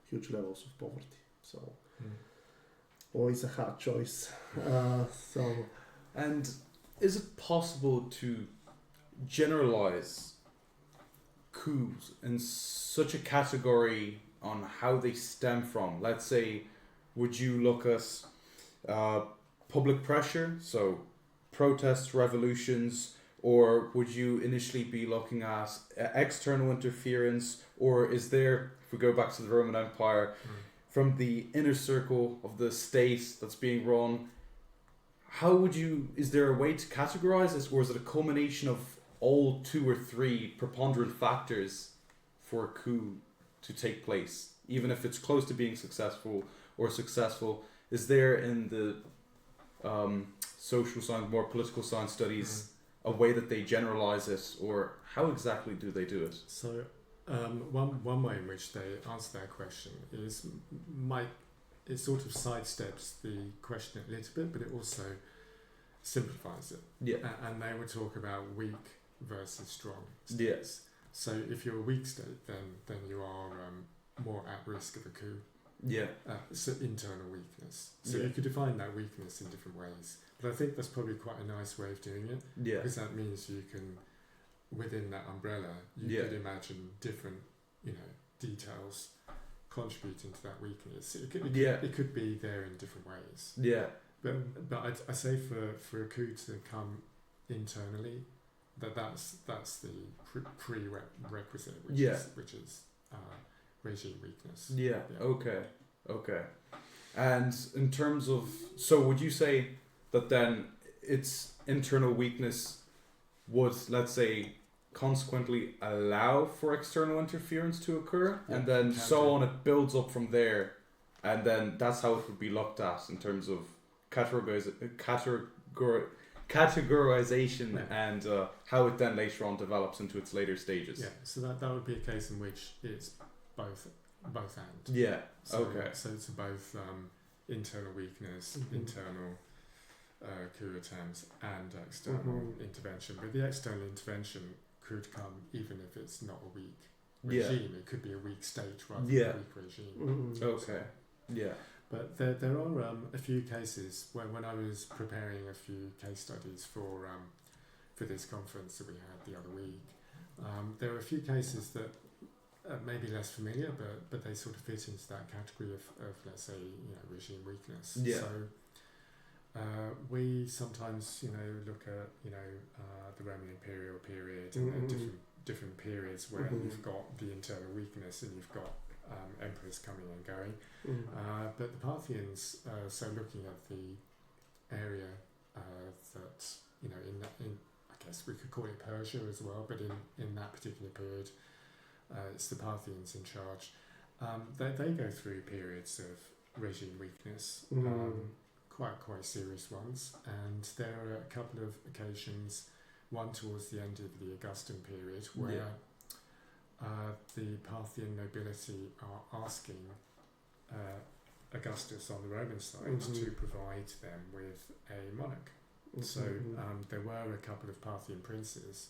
A: huge levels of poverty. So. Always a hard choice.
B: And is it possible to generalize coups in such a category on how they stem from? Let's say, would you look at public pressure, so protests, revolutions, or would you initially be looking at external interference, or is there, if we go back to the Roman Empire, from the inner circle of the state that's being run, is there a way to categorize this, or is it a culmination of all 2 or 3 preponderant factors for a coup to take place, even if it's close to being successful or successful? Is there in the social science, more political science studies, a way that they generalize it, or how exactly do they do it?
C: So one way in which they answer that question is it sort of sidesteps the question a little bit, but it also simplifies it. Yeah. And they would talk about weak versus strong states. Yes. So if you're a weak state, then you are more at risk of a coup. Yeah. So internal weakness. So you could define that weakness in different ways. But I think that's probably quite a nice way of doing it. Yeah. Because that means you can, within that umbrella, you could imagine different, details contributing to that weakness. It could be there in different ways. Yeah. But I say for a coup to come internally, that's the prerequisite, which is regime weakness. Yeah. Okay. And in terms of, so would you say that then its internal weakness would, let's say, consequently allow for external interference to occur, and then so on, it builds up from there, and then that's how it would be looked at in terms of categorization and how it then later on develops into its later stages. Yeah, so that would be a case in which it's both and. Yeah. So it's both internal weakness, internal coup attempts, and external intervention. But the external intervention could come even if it's not a weak regime. It could be a weak state rather than a weak regime. Okay. Yeah. But there are a few cases when I was preparing a few case studies for this conference that we had the other week. There are a few cases that may be less familiar, but they sort of fit into that category of let's say regime weakness. Yeah. So we sometimes look at the Roman imperial period and different periods where you've got the internal weakness and you've got emperors coming and going. But the Parthians, so looking at the area that in I guess we could call it Persia as well, but in that particular period, it's the Parthians in charge. They go through periods of regime weakness, quite serious ones, and there are a couple of occasions, one towards the end of the Augustan period, where the Parthian nobility are asking Augustus on the Roman side to provide them with a monarch. So there were a couple of Parthian princes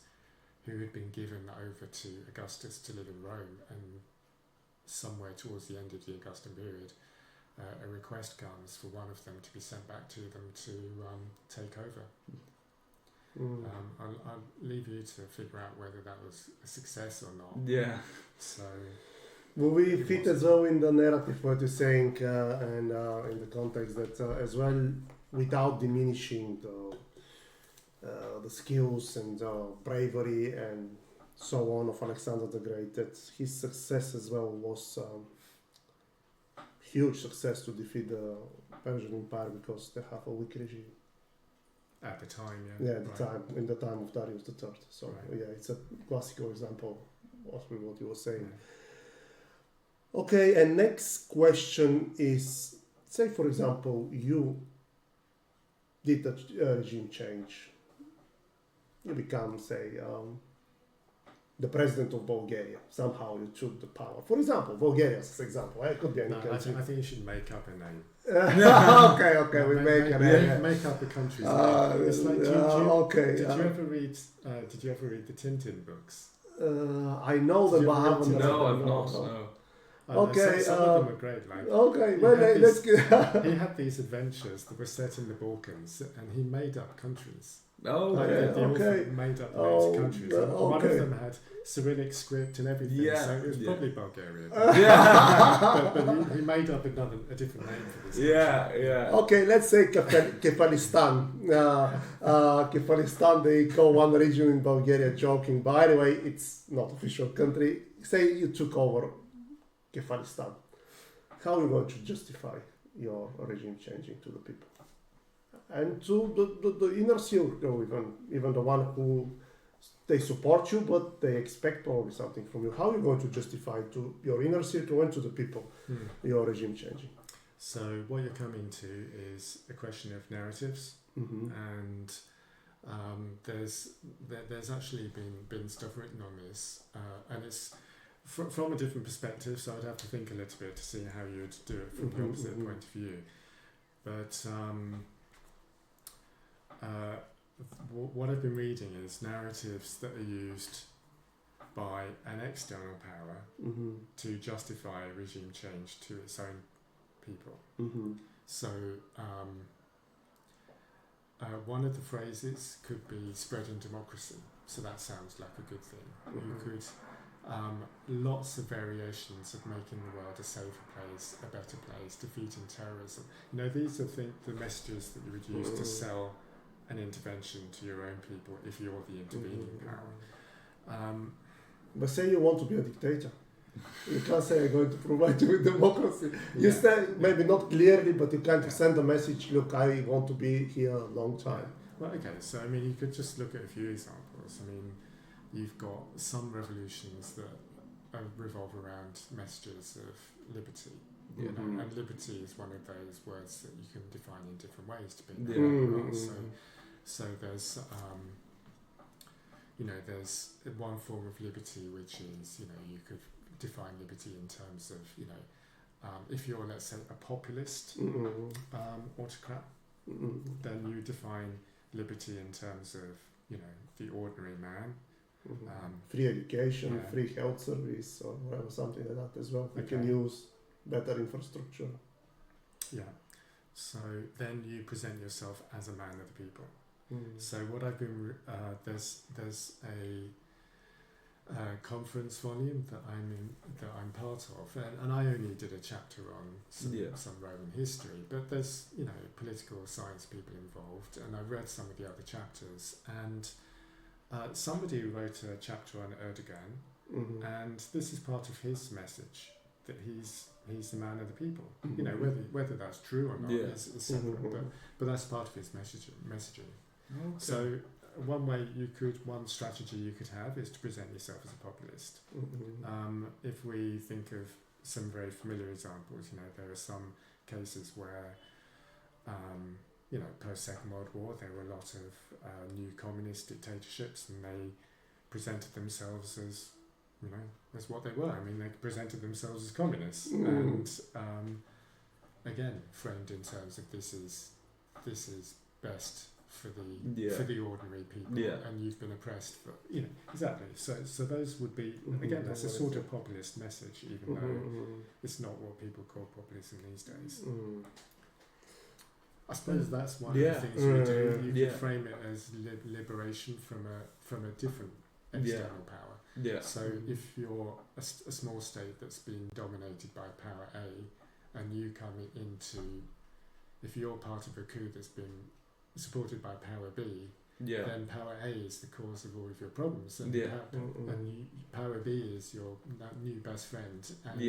C: who had been given over to Augustus to live in Rome, and somewhere towards the end of the Augustan period, a request comes for one of them to be sent back to them to take over. I'll leave you to figure out whether that was a success or not.
B: Yeah.
C: So,
A: will we fit as well in the narrative what you're saying, and in the context that as well, without diminishing the skills and bravery and so on of Alexander the Great, that his success as well was huge success to defeat the Persian Empire, because they have a weak regime.
C: at the time,
A: Yeah, at the time, in the time of Darius III. So
C: Right.
A: yeah, it's a classical example of what you were saying. Okay, and next question is, say for example, you did a regime change. You become, say, the president of Bulgaria. Somehow you took the power. For example, Bulgaria as an example. It could be any
C: No,
A: country.
C: I think you should make up a name.
A: Okay, we make a
C: make,
A: name.
C: make up a country's name. It's like, did you ever read the Tintin books?
A: I know them,
C: Did you
A: but I
C: ever
A: haven't.
C: read
B: No,
C: Tintin?
B: I've not. No.
A: Okay,
C: some of them were great. Like,
A: Okay,
C: He
A: well,
C: had
A: let's
C: this-
A: get.
C: he had these adventures that were set in the Balkans, and he made up countries.
B: Oh,
C: Like,
A: Okay,
C: the author
A: okay.
C: made up
A: Oh,
C: names of countries. And One of
A: okay.
C: them had Cyrillic script and everything,
B: Yeah,
C: so it was
B: yeah.
C: probably Bulgaria.
B: Yeah.
C: but he made up a different name for this.
B: Yeah, yeah.
A: Okay, let's say Kefalistan. Kefalistan, they call one region in Bulgaria, joking. By the way, it's not official country. Say you took over Kefalistan. How are you going to justify your regime changing to the people? And to the inner circle, even the one who they support you, but they expect probably something from you. How are you going to justify to your inner circle and to the people your regime changing?
C: So what you're coming to is a question of narratives, and there's actually been stuff written on this, and it's from a different perspective. So I'd have to think a little bit to see how you'd do it from the opposite point of view. But what I've been reading is narratives that are used by an external power to justify a regime change to its own people. So one of the phrases could be spreading democracy. So that sounds like a good thing. You could lots of variations of making the world a safer place, a better place, defeating terrorism. You know, these are the messages that you would use to sell an intervention to your own people if you're the intervening power.
A: But say you want to be a dictator. You can't say I'm going to provide you with democracy. You say, maybe not clearly, but you can send a message, look, I want to be here a long time.
C: Well, okay, so I mean, you could just look at a few examples. I mean, you've got some revolutions that revolve around messages of liberty. You know, and liberty is one of those words that you can define in different ways to be. So there's there's one form of liberty which is, you could define liberty in terms of, if you're, let's say, a populist autocrat, then you define liberty in terms of, the ordinary man.
A: Free education, free health service, or whatever, something like that as well. You can use better infrastructure. Yeah.
C: So then you present yourself as a man of the people. So what I've been there's a conference volume that I'm part of, and I only did a chapter on some Roman history, but there's political science people involved, and I read some of the other chapters, and somebody wrote a chapter on Erdogan, and this is part of his message, that he's the man of the people. Whether that's true or not is separate, but that's part of his messaging. Okay. So one strategy you could have is to present yourself as a populist. If we think of some very familiar examples, there are some cases where, post-Second World War, there were a lot of new communist dictatorships, and they presented themselves as, as what they were. I mean, they presented themselves as communists, and again, framed in terms of this is best for the
B: Yeah.
C: for the ordinary people,
B: Yeah.
C: and you've been oppressed for exactly. So those would be again that's a sort of populist message, even though it's not what people call populism these days. I suppose that's one of the things you do. You could frame it as liberation from a different external power.
B: Yeah.
C: So if you're a small state that's been dominated by power A, and you come into, if you're part of a coup that's been supported by power B, then power A is the cause of all of your problems, and, power B is your new best friend, and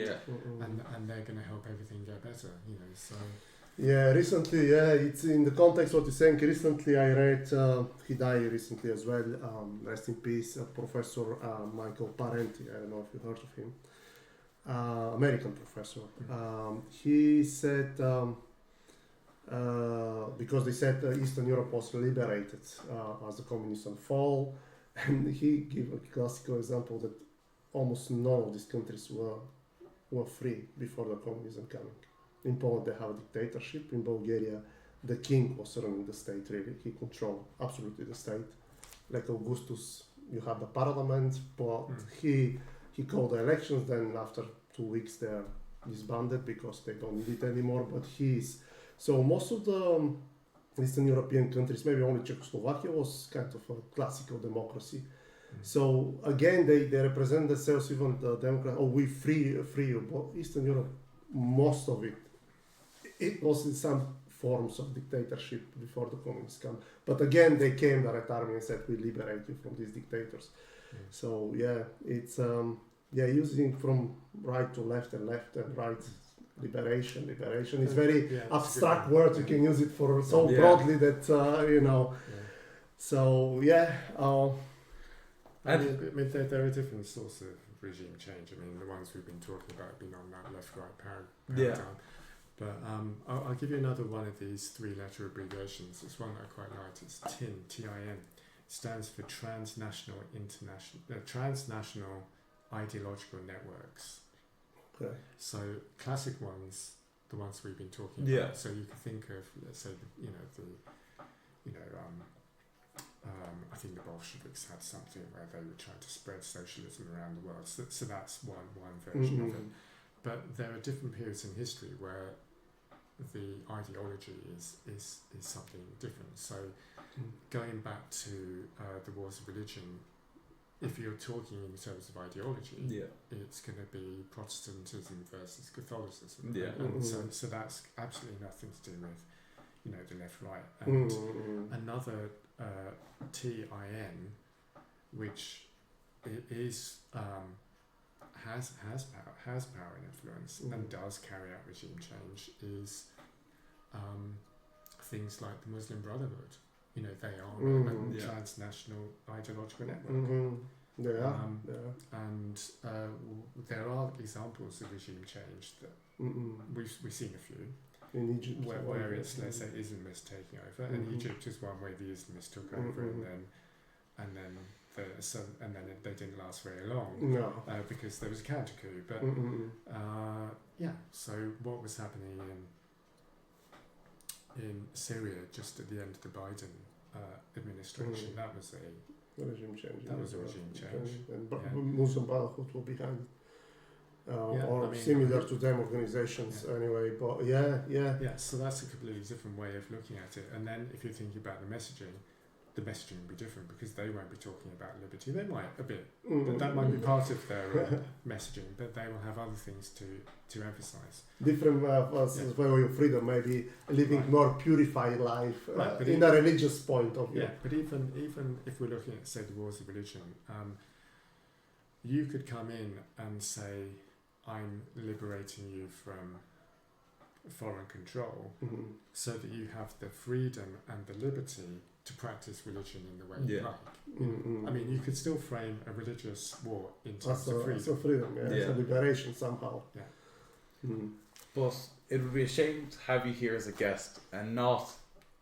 C: they're going to help everything get better. So.
A: Yeah, recently, it's in the context of what you're saying. Recently, I read, he died recently as well, rest in peace, Professor Michael Parenti. I don't know if you heard of him. American professor. He said, because they said Eastern Europe was liberated as the communism fall, and he gave a classical example that almost none of these countries were free before the communism coming. In Poland, they have a dictatorship. In Bulgaria, the king was running the state, really. He controlled absolutely the state. Like Augustus, you have the parliament, but he called the elections, then after 2 weeks they're disbanded because they don't need it anymore. But so most of the Eastern European countries, maybe only Czechoslovakia, was kind of a classical democracy. So again, they represent themselves, even the Democrats, we free you. But Eastern Europe, most of it was in some forms of dictatorship before the communists come. But again, they came, the Red Army, and said, we liberate you from these dictators. So it's using from right to left and right, liberation. It's very abstract word. You can use it for so broadly that, So,
C: I mean, there are different sorts of regime change. I mean, the ones we've been talking about have been on that left-right paradigm. But I'll give you another one of these three-letter abbreviations. It's one that I quite like. It's TIN, T-I-N. It stands for transnational ideological networks.
A: Okay.
C: So classic ones, the ones we've been talking about. So you can think of, let's say, I think the Bolsheviks had something where they were trying to spread socialism around the world. So that's one version of it. But there are different periods in history where the ideology is something different. So going back to the wars of religion, if you're talking in terms of ideology, it's going to be Protestantism versus Catholicism. And so that's absolutely nothing to do with the left-right. And another TIN, which is has power and influence and does carry out regime change, is things like the Muslim Brotherhood. They are a transnational ideological network. And there are examples of regime change that we've seen a few.
A: In Egypt,
C: where it's, let's say, Islamists taking over, and Egypt is one where the Islamists took over, and then they didn't last very long because there was a counter coup. But so what was happening in Syria just at the end of the Biden administration? That was a
A: regime change.
C: That was a regime change.
A: And Muslim Brotherhood were behind. Similar to them organizations anyway, but
C: so that's a completely different way of looking at it. And then if you're thinking about the messaging will be different because they won't be talking about liberty. They might a bit, that might be part of their messaging, but they will have other things to emphasize.
A: Different way of freedom, maybe living more purified life in a religious point of view.
C: Yeah, but even if we're looking at, say, the wars of religion, you could come in and say, I'm liberating you from foreign control so that you have the freedom and the liberty to practice religion in the way you like. I mean, you could still frame a religious war in terms of freedom.
A: So freedom, it's a liberation somehow.
B: But it would be a shame to have you here as a guest and not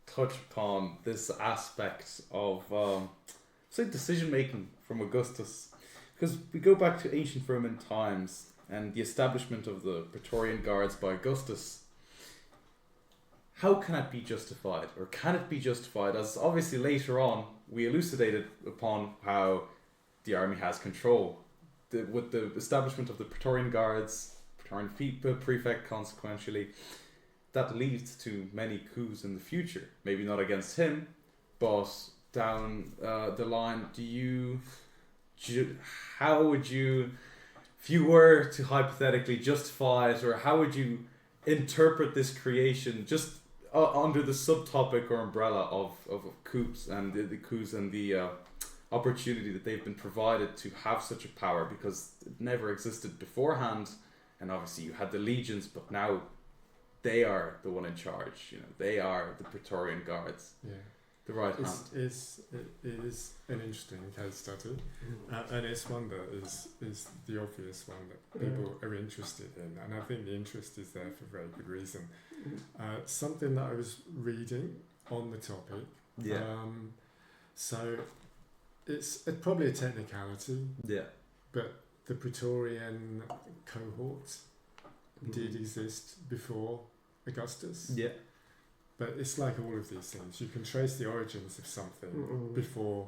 B: touch upon this aspect of, say, decision making from Augustus. Because we go back to ancient Roman times and the establishment of the Praetorian Guards by Augustus. how can it be justified, or can it be justified? As obviously later on we elucidated upon how the army has control with the establishment of the Praetorian Guards, Praetorian Prefect, consequentially, that leads to many coups in the future. Maybe not against him, but down the line. How would you, if you were to hypothetically justify it, or how would you interpret this creation, just under the subtopic or umbrella of coups and the coups and the opportunity that they've been provided to have such a power, because it never existed beforehand, and obviously you had the legions, but now they are the one in charge. They are the Praetorian Guards.
C: Yeah.
B: The right hand.
C: It is an interesting case study, and it's one that is the obvious one that people are interested in, and I think the interest is there for very good reason. Something that I was reading on the topic, so it's probably a technicality, but the Praetorian cohort did exist before Augustus. But it's like all of these things. You can trace the origins of something before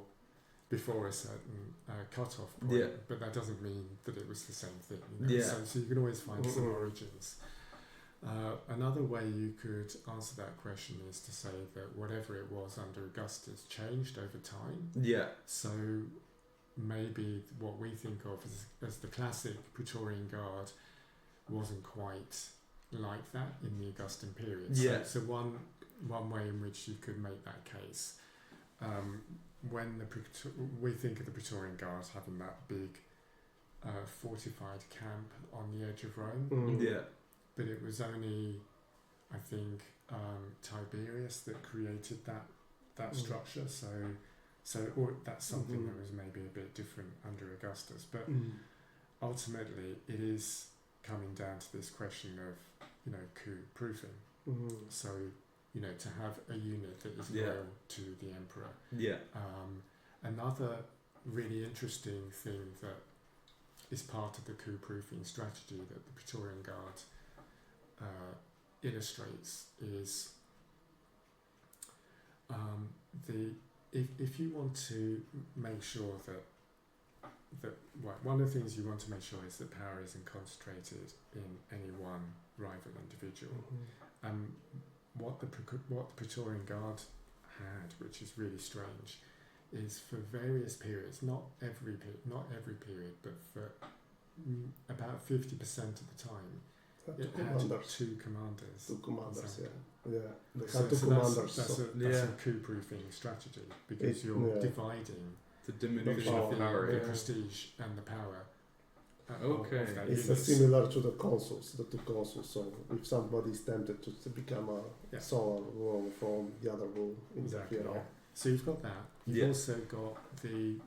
C: a certain cut-off point, but that doesn't mean that it was the same thing. So you can always find some origins. Another way you could answer that question is to say that whatever it was under Augustus changed over time. So maybe what we think of as the classic Praetorian Guard wasn't quite like that in the Augustan period. So one way in which you could make that case, when we think of the Praetorian Guard having that big fortified camp on the edge of Rome, but it was only, I think, Tiberius that created that structure. So or that's something that was maybe a bit different under Augustus, but ultimately it is coming down to this question of coup proofing. So to have a unit that is loyal to the emperor. Another really interesting thing that is part of the coup proofing strategy that the Praetorian Guard illustrates is if you want to make sure that one of the things you want to make sure is that power isn't concentrated in any one rival individual. What the Praetorian Guard had, which is really strange, is for various periods, not every period, but for about 50% of the time, it had two commanders.
A: They had two commanders.
C: That's a coup-proofing strategy, because you're dividing
B: the diminution of
C: the prestige and the power.
A: It's similar to the two consuls. So if somebody is tempted to become a solar role from the other role in the hero.
C: So you've got that. You've also got the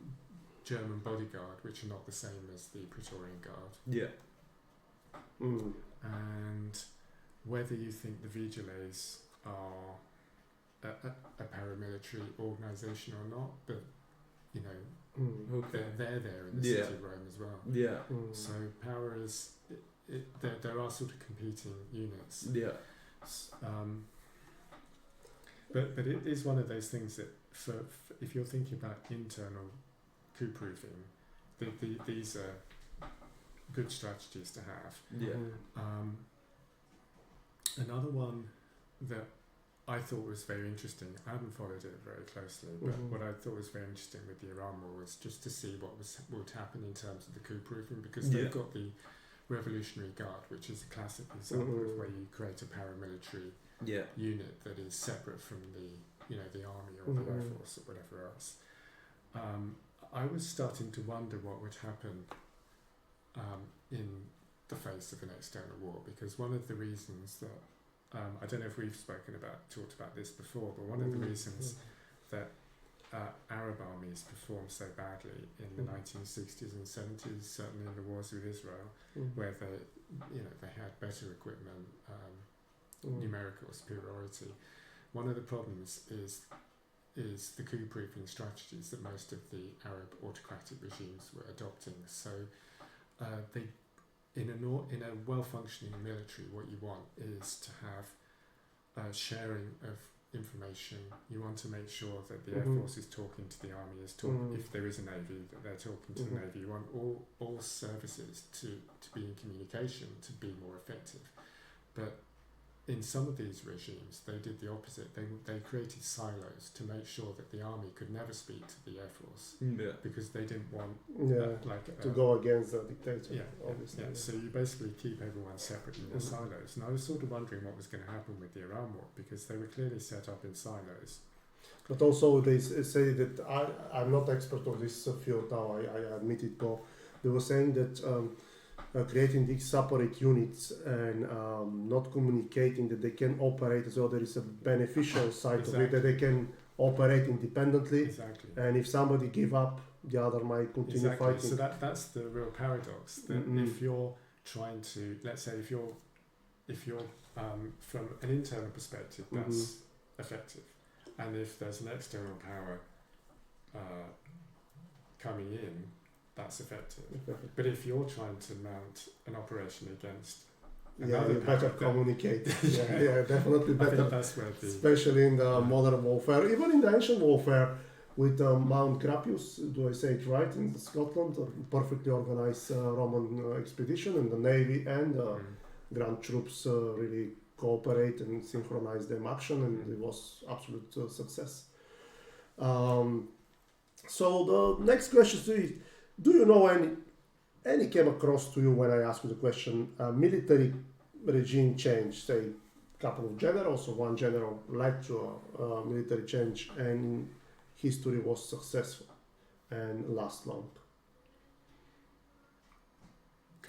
C: German bodyguard, which are not the same as the Praetorian Guard. And whether you think the Vigiles are a paramilitary organisation or not, but they're there in the city of Rome as well. So power is there are sort of competing units. But it is one of those things that for if you're thinking about internal coup proofing, these are good strategies to have. Another one that I thought was very interesting, I haven't followed it very closely, but what I thought was very interesting with the Iran War was just to see what would happen in terms of the coup proofing, because they've got the Revolutionary Guard, which is a classic example of where you create a paramilitary unit that is separate from the army or the air force or whatever else. I was starting to wonder what would happen in the face of an external war, because one of the reasons that I don't know if we've talked about this before, but one of the reasons that Arab armies performed so badly in the 1960s and 70s, certainly in the wars with Israel, where they had better equipment, numerical superiority. One of the problems is the coup-proofing strategies that most of the Arab autocratic regimes were adopting. So in a well-functioning military, what you want is to have sharing of information. You want to make sure that the Air
A: Mhm.
C: Force is talking to the Army,
A: Mhm.
C: if there is a Navy, that they're talking to
A: Mhm.
C: the Navy. You want all services to be in communication, to be more effective. But in some of these regimes, they did the opposite. They created silos to make sure that the Army could never speak to the Air Force
B: Yeah.
C: because they didn't want
A: To go against the dictator, obviously.
C: So you basically keep everyone separate in their silos. And I was sort of wondering what was going to happen with the Iran war because they were clearly set up in silos.
A: But also they say that I'm not expert of this field now, I admit it, but they were saying that creating these separate units and not communicating, that they can operate as well. There is a beneficial side of it, that they can operate independently.
C: Exactly.
A: And if somebody give up, the other might continue fighting.
C: So that's the real paradox. That if you're trying to, let's say, if you're from an internal perspective, that's effective. And if there's an external power coming in, that's effective. But if you're trying to mount an operation against another
A: you better
C: power,
A: communicate. Definitely
C: I
A: better.
C: think that's where
A: Especially in the modern warfare, even in the ancient warfare, with Mount Grapius, do I say it right, in Scotland, a perfectly organized Roman expedition, and the navy and ground troops really cooperate and synchronize their action, and it was absolute success. So the next question is, do you know any came across to you when I asked you the question, military regime change, say a couple of generals or one general led to a military change and history was successful and last long?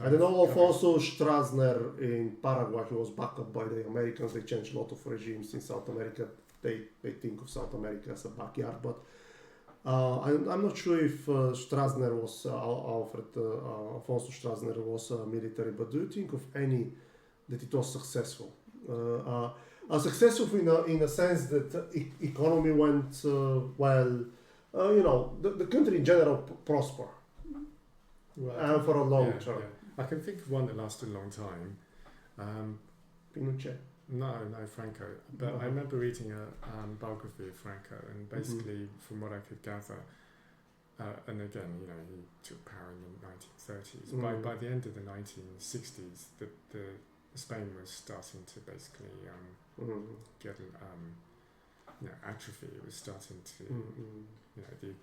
A: I don't know of also Stroessner in Paraguay, he was backed up by the Americans. They changed a lot of regimes in South America. They think of South America as a backyard, but I'm not sure if Stroessner was, Alfonso Stroessner was military, but do you think of any that it was successful? Successful in a sense that economy went well, the country in general prosper for a long term.
C: I can think of one that lasted a long time.
A: Pinochet.
C: No, Franco. But I remember reading a biography of Franco, and basically, from what I could gather, and again, he took power in the 1930s. By the end of the 1960s, the Spain was starting to basically get atrophy. It was starting to,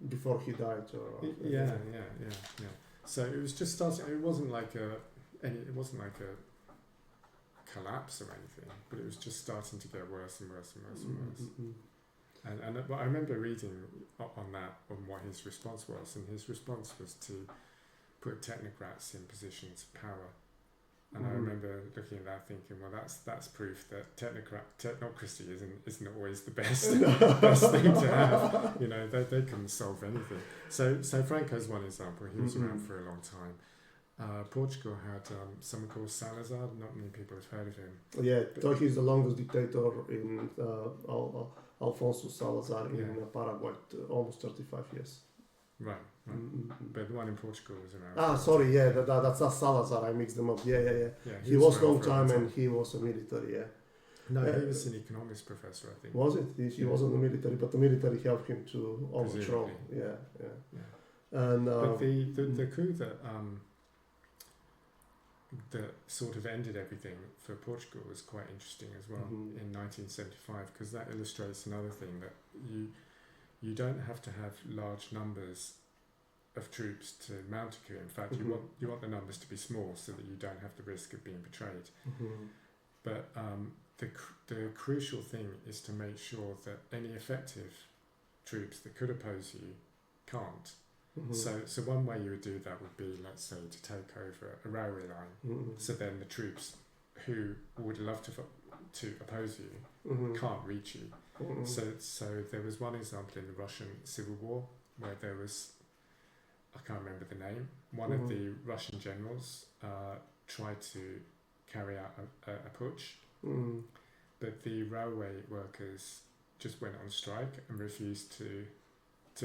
A: before he died.
C: So it was just starting. It wasn't like a collapse or anything, but it was just starting to get worse and worse and worse and worse. And I remember reading on what his response was, and his response was to put technocrats in positions of power. And I remember looking at that thinking, well, that's proof that technocracy isn't always the best thing to have. They can solve anything. So Franco's one example. He was around for a long time. Portugal had someone called Salazar. Not many people have heard of him.
A: Yeah, so he's the longest dictator in Alfonso Salazar in Paraguay, almost 35 years.
C: Right. But the one in Portugal was around.
A: Sorry, that's not Salazar. I mixed them up. Yeah. He was long time and he was a military.
C: No, he was an economics professor, I think.
A: Was it? He wasn't the military, but the military helped him to overthrow. Yeah. And
C: but the coup that sort of ended everything for Portugal was quite interesting as well in 1975, because that illustrates another thing, that you don't have to have large numbers of troops to mount a coup. In fact, you want the numbers to be small so that you don't have the risk of being betrayed. But the crucial thing is to make sure that any effective troops that could oppose you can't. So one way you would do that would be, let's say, to take over a railway line. So then the troops who would love to oppose you can't reach you. So there was one example in the Russian Civil War where there was, I can't remember the name, one of the Russian generals tried to carry out a putsch, but the railway workers just went on strike and refused to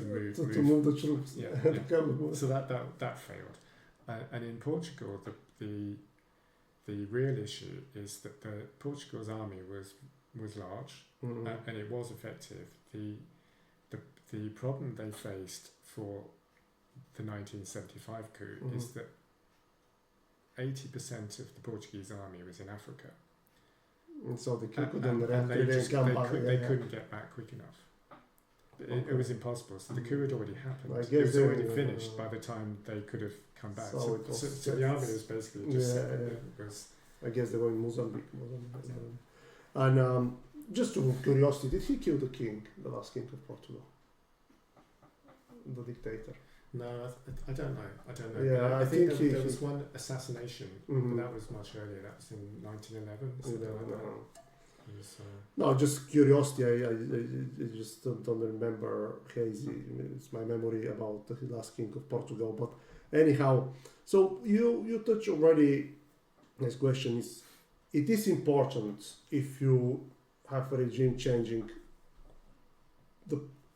C: move
A: the troops.
C: So that failed. And in Portugal, the real issue is that Portugal's army was large and it was effective. The problem they faced for the 1975 coup is that 80% of the Portuguese army was in Africa.
A: And so the coup couldn't
C: and they
A: back.
C: couldn't get back quick enough. It was impossible. So the coup had already happened.
A: I guess
C: it was
A: they
C: already
A: were,
C: finished by the time they could have come back.
A: So
C: So the army was basically just sitting there. It was,
A: I guess they were in Mozambique. And just to curiosity, did he kill the king, the last king of Portugal? The dictator?
C: no, I don't know. I don't know.
A: Yeah,
C: But
A: I think
C: there was one assassination, but that was much earlier. That was in 1911. Something like that. It was,
A: No, just curiosity. I just don't remember hazy. It's my memory about the last king of Portugal. But anyhow, so you touched already. Next question is: it is important if you have a regime changing.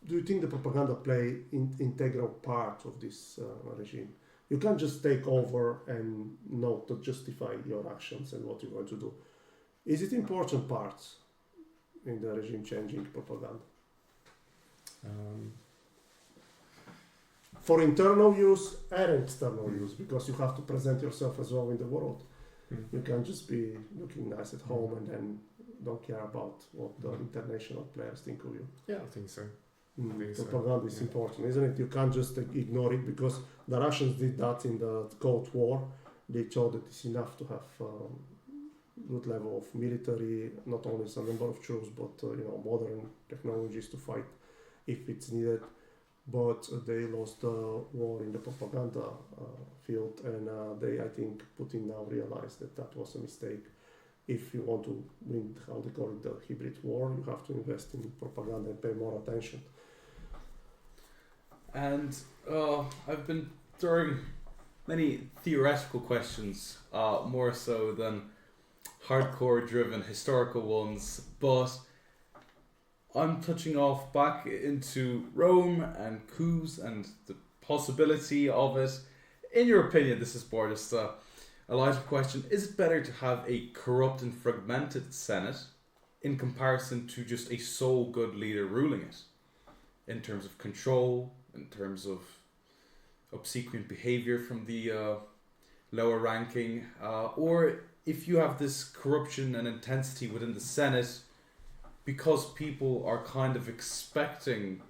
A: Do you think the propaganda play integral part of this regime? You can't just take over and not to justify your actions and what you're going to do. Is it important part in the regime changing propaganda? For internal use and external use, because you have to present yourself as well in the world. You can't just be looking nice at home and then don't care about what the international players think of you.
C: yeah, I think so.
A: Propaganda is important, isn't it? You can't just ignore it, because the Russians did that in the Cold War. They thought that it's enough to have good level of military, not only some number of troops, but modern technologies to fight if it's needed. But they lost the war in the propaganda field, and they, I think, Putin now realized that was a mistake. If you want to win, how they call it, the hybrid war, you have to invest in propaganda and pay more attention.
B: And I've been throwing many theoretical questions, more so than hardcore driven historical ones, but I'm touching off back into Rome and coups and the possibility of it. In your opinion, this is more just a lighter question. Is it better to have a corrupt and fragmented Senate in comparison to just a sole good leader ruling it? In terms of control, in terms of obsequious behavior from the lower ranking, or if you have this corruption and intensity within the Senate, because people are kind of expecting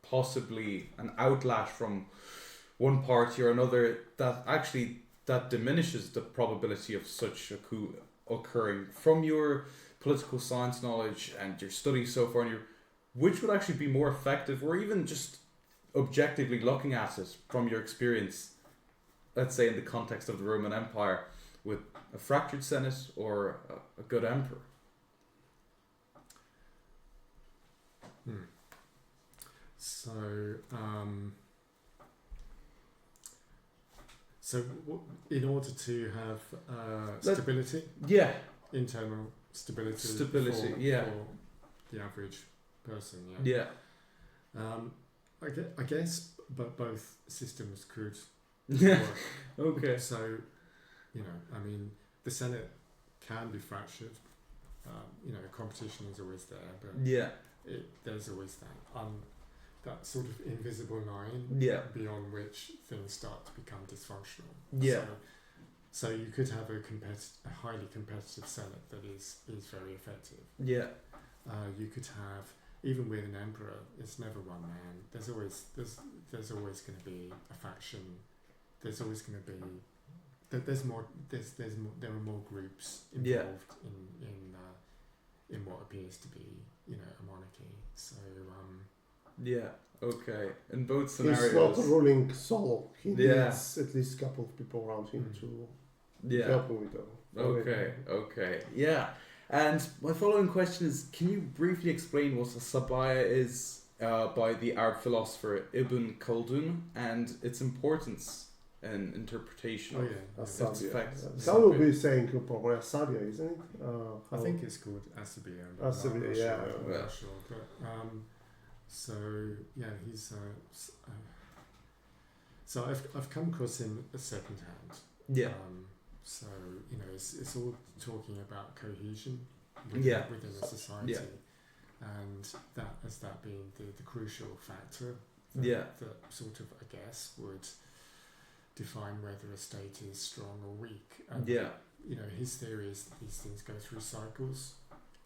B: possibly an outlash from one party or another, that diminishes the probability of such a coup occurring. From your political science knowledge and your studies so far, which would actually be more effective, or even just objectively looking at it from your experience, let's say in the context of the Roman Empire, with a fractured Senate or a good emperor?
C: So, in order to have stability, internal stability for the average person, I guess, but both systems could work.
B: Okay.
C: So, I mean, the Senate can be fractured. Competition is always there, but there's always that sort of invisible line beyond which things start to become dysfunctional. So you could have a highly competitive Senate that is very effective. You could have, even with an emperor, it's never one man. There's always going to be a faction. There's always going to be there are more groups involved in what appears to be a monarchy. So
B: okay. In both scenarios,
A: he's not ruling solo. He needs at least a couple of people around him to help him with that.
B: Okay. And my following question is: can you briefly explain what a sabaya is by the Arab philosopher Ibn Khaldun and its importance and interpretation of its effects?
A: Some will be saying probably Asabia, isn't it?
C: I think it's called Asabia.
A: Asabia,
C: I'm not sure. But, he's. So I've come across him second hand. So, it's all talking about cohesion
B: Yeah.
C: within a society.
B: Yeah.
C: And that being the crucial factor that sort of, I guess, would define whether a state is strong or weak. And, his theory is that these things go through cycles,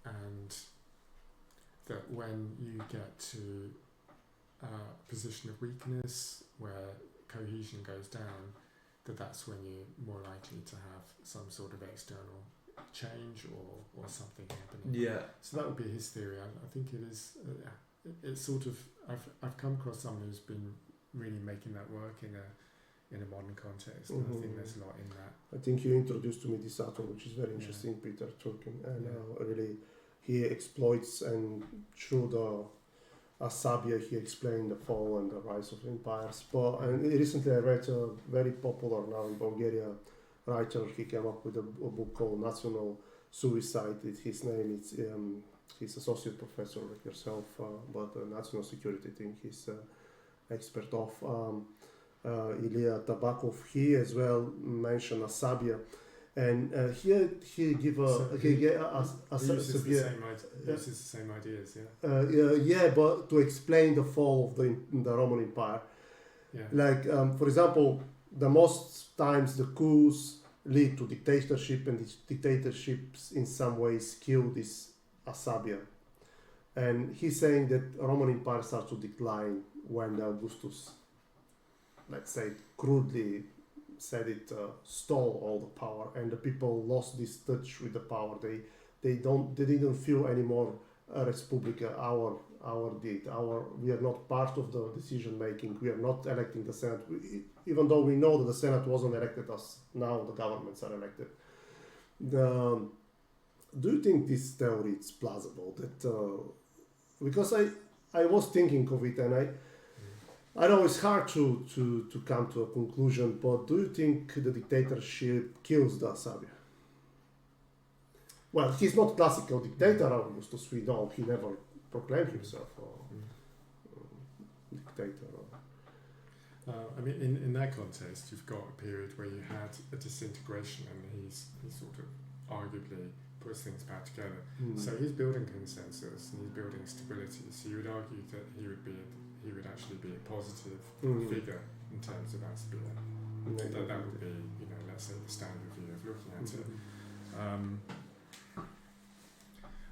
C: and that when you get to a position of weakness where cohesion goes down, that's when you're more likely to have some sort of external change or something happening.
B: Yeah.
C: So that would be his theory. I think it is. It's sort of. I've come across someone who's been really making that work in a modern context. And I think there's a lot in that.
A: I think you introduced to me this atom, which is very interesting, Peter Turkin, and really he exploits, and through the Asabia he explained the fall and the rise of empires. And recently I read a very popular now in Bulgaria writer. He came up with a book called National Suicide. His name is he's associate professor like yourself, but national security thing he's expert of. Ilya Tabakov, he as well mentioned Asabia, and he give
C: uses the same ideas,
A: but to explain the fall of the Roman Empire, like for example, the most times the coups lead to dictatorship, and these dictatorships in some ways kill this Asabia, and he's saying that Roman Empire starts to decline when the Augustus, let's say crudely said it, stole all the power, and the people lost this touch with the power. They didn't feel anymore Respublika, we are not part of the decision making. We are not electing the Senate, even though we know that the Senate wasn't elected as now the governments are elected. Do you think this theory is plausible? That because I was thinking of it, and I know it's hard to come to a conclusion, but do you think the dictatorship kills the Asabia? Well, he's not classical dictator, Augustus, we know. He never proclaimed himself a dictator.
C: I mean, in that context, you've got a period where you had a disintegration, and he sort of arguably puts things back together. So he's building consensus and he's building stability. So you would argue that he would actually be a positive figure in terms of Asabia. That would be, let's say, the standard view of looking at it.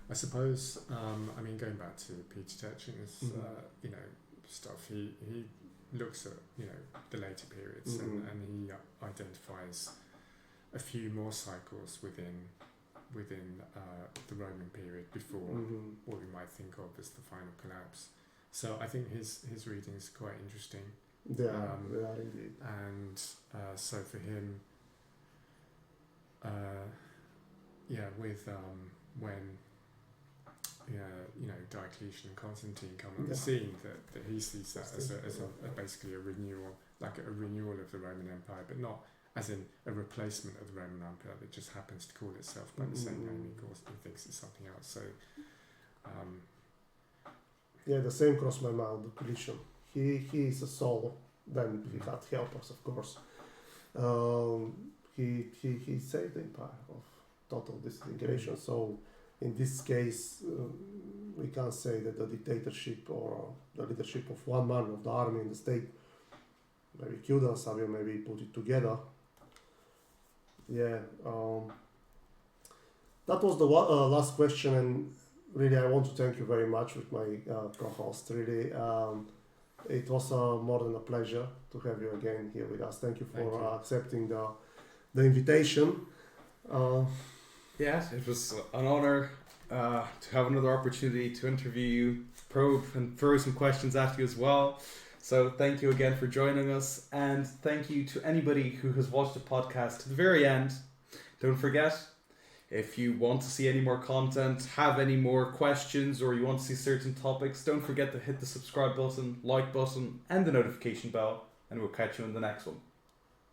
C: I suppose, going back to Peter Tetchin's, stuff, he looks at, the later periods and he identifies a few more cycles within the Roman period before what we might think of as the final collapse. So I think his reading is quite interesting.
A: Yeah, indeed.
C: And so for him, with when Diocletian and Constantine come on the scene, that he sees that as basically a renewal, like a renewal of the Roman Empire, but not as in a replacement of the Roman Empire that just happens to call itself by the same name. He thinks it's something else. So,
A: the same crossed my mind. The Politician. He is a soul. Then he had helpers, of course. He saved the empire of total disintegration. So, in this case, we can't say that the dictatorship or the leadership of one man of the army and the state maybe killed Asabia, maybe put it together. That was the last question, and really I want to thank you very much with my co-host. Really, it was more than a pleasure to have you again here with us. Thank you for accepting the invitation.
B: It was an honor to have another opportunity to interview you, probe and throw some questions at you as well. So thank you again for joining us, and thank you to anybody who has watched the podcast to the very end. Don't forget, if you want to see any more content, have any more questions, or you want to see certain topics, don't forget to hit the subscribe button, like button and the notification bell, and we'll catch you in the next one.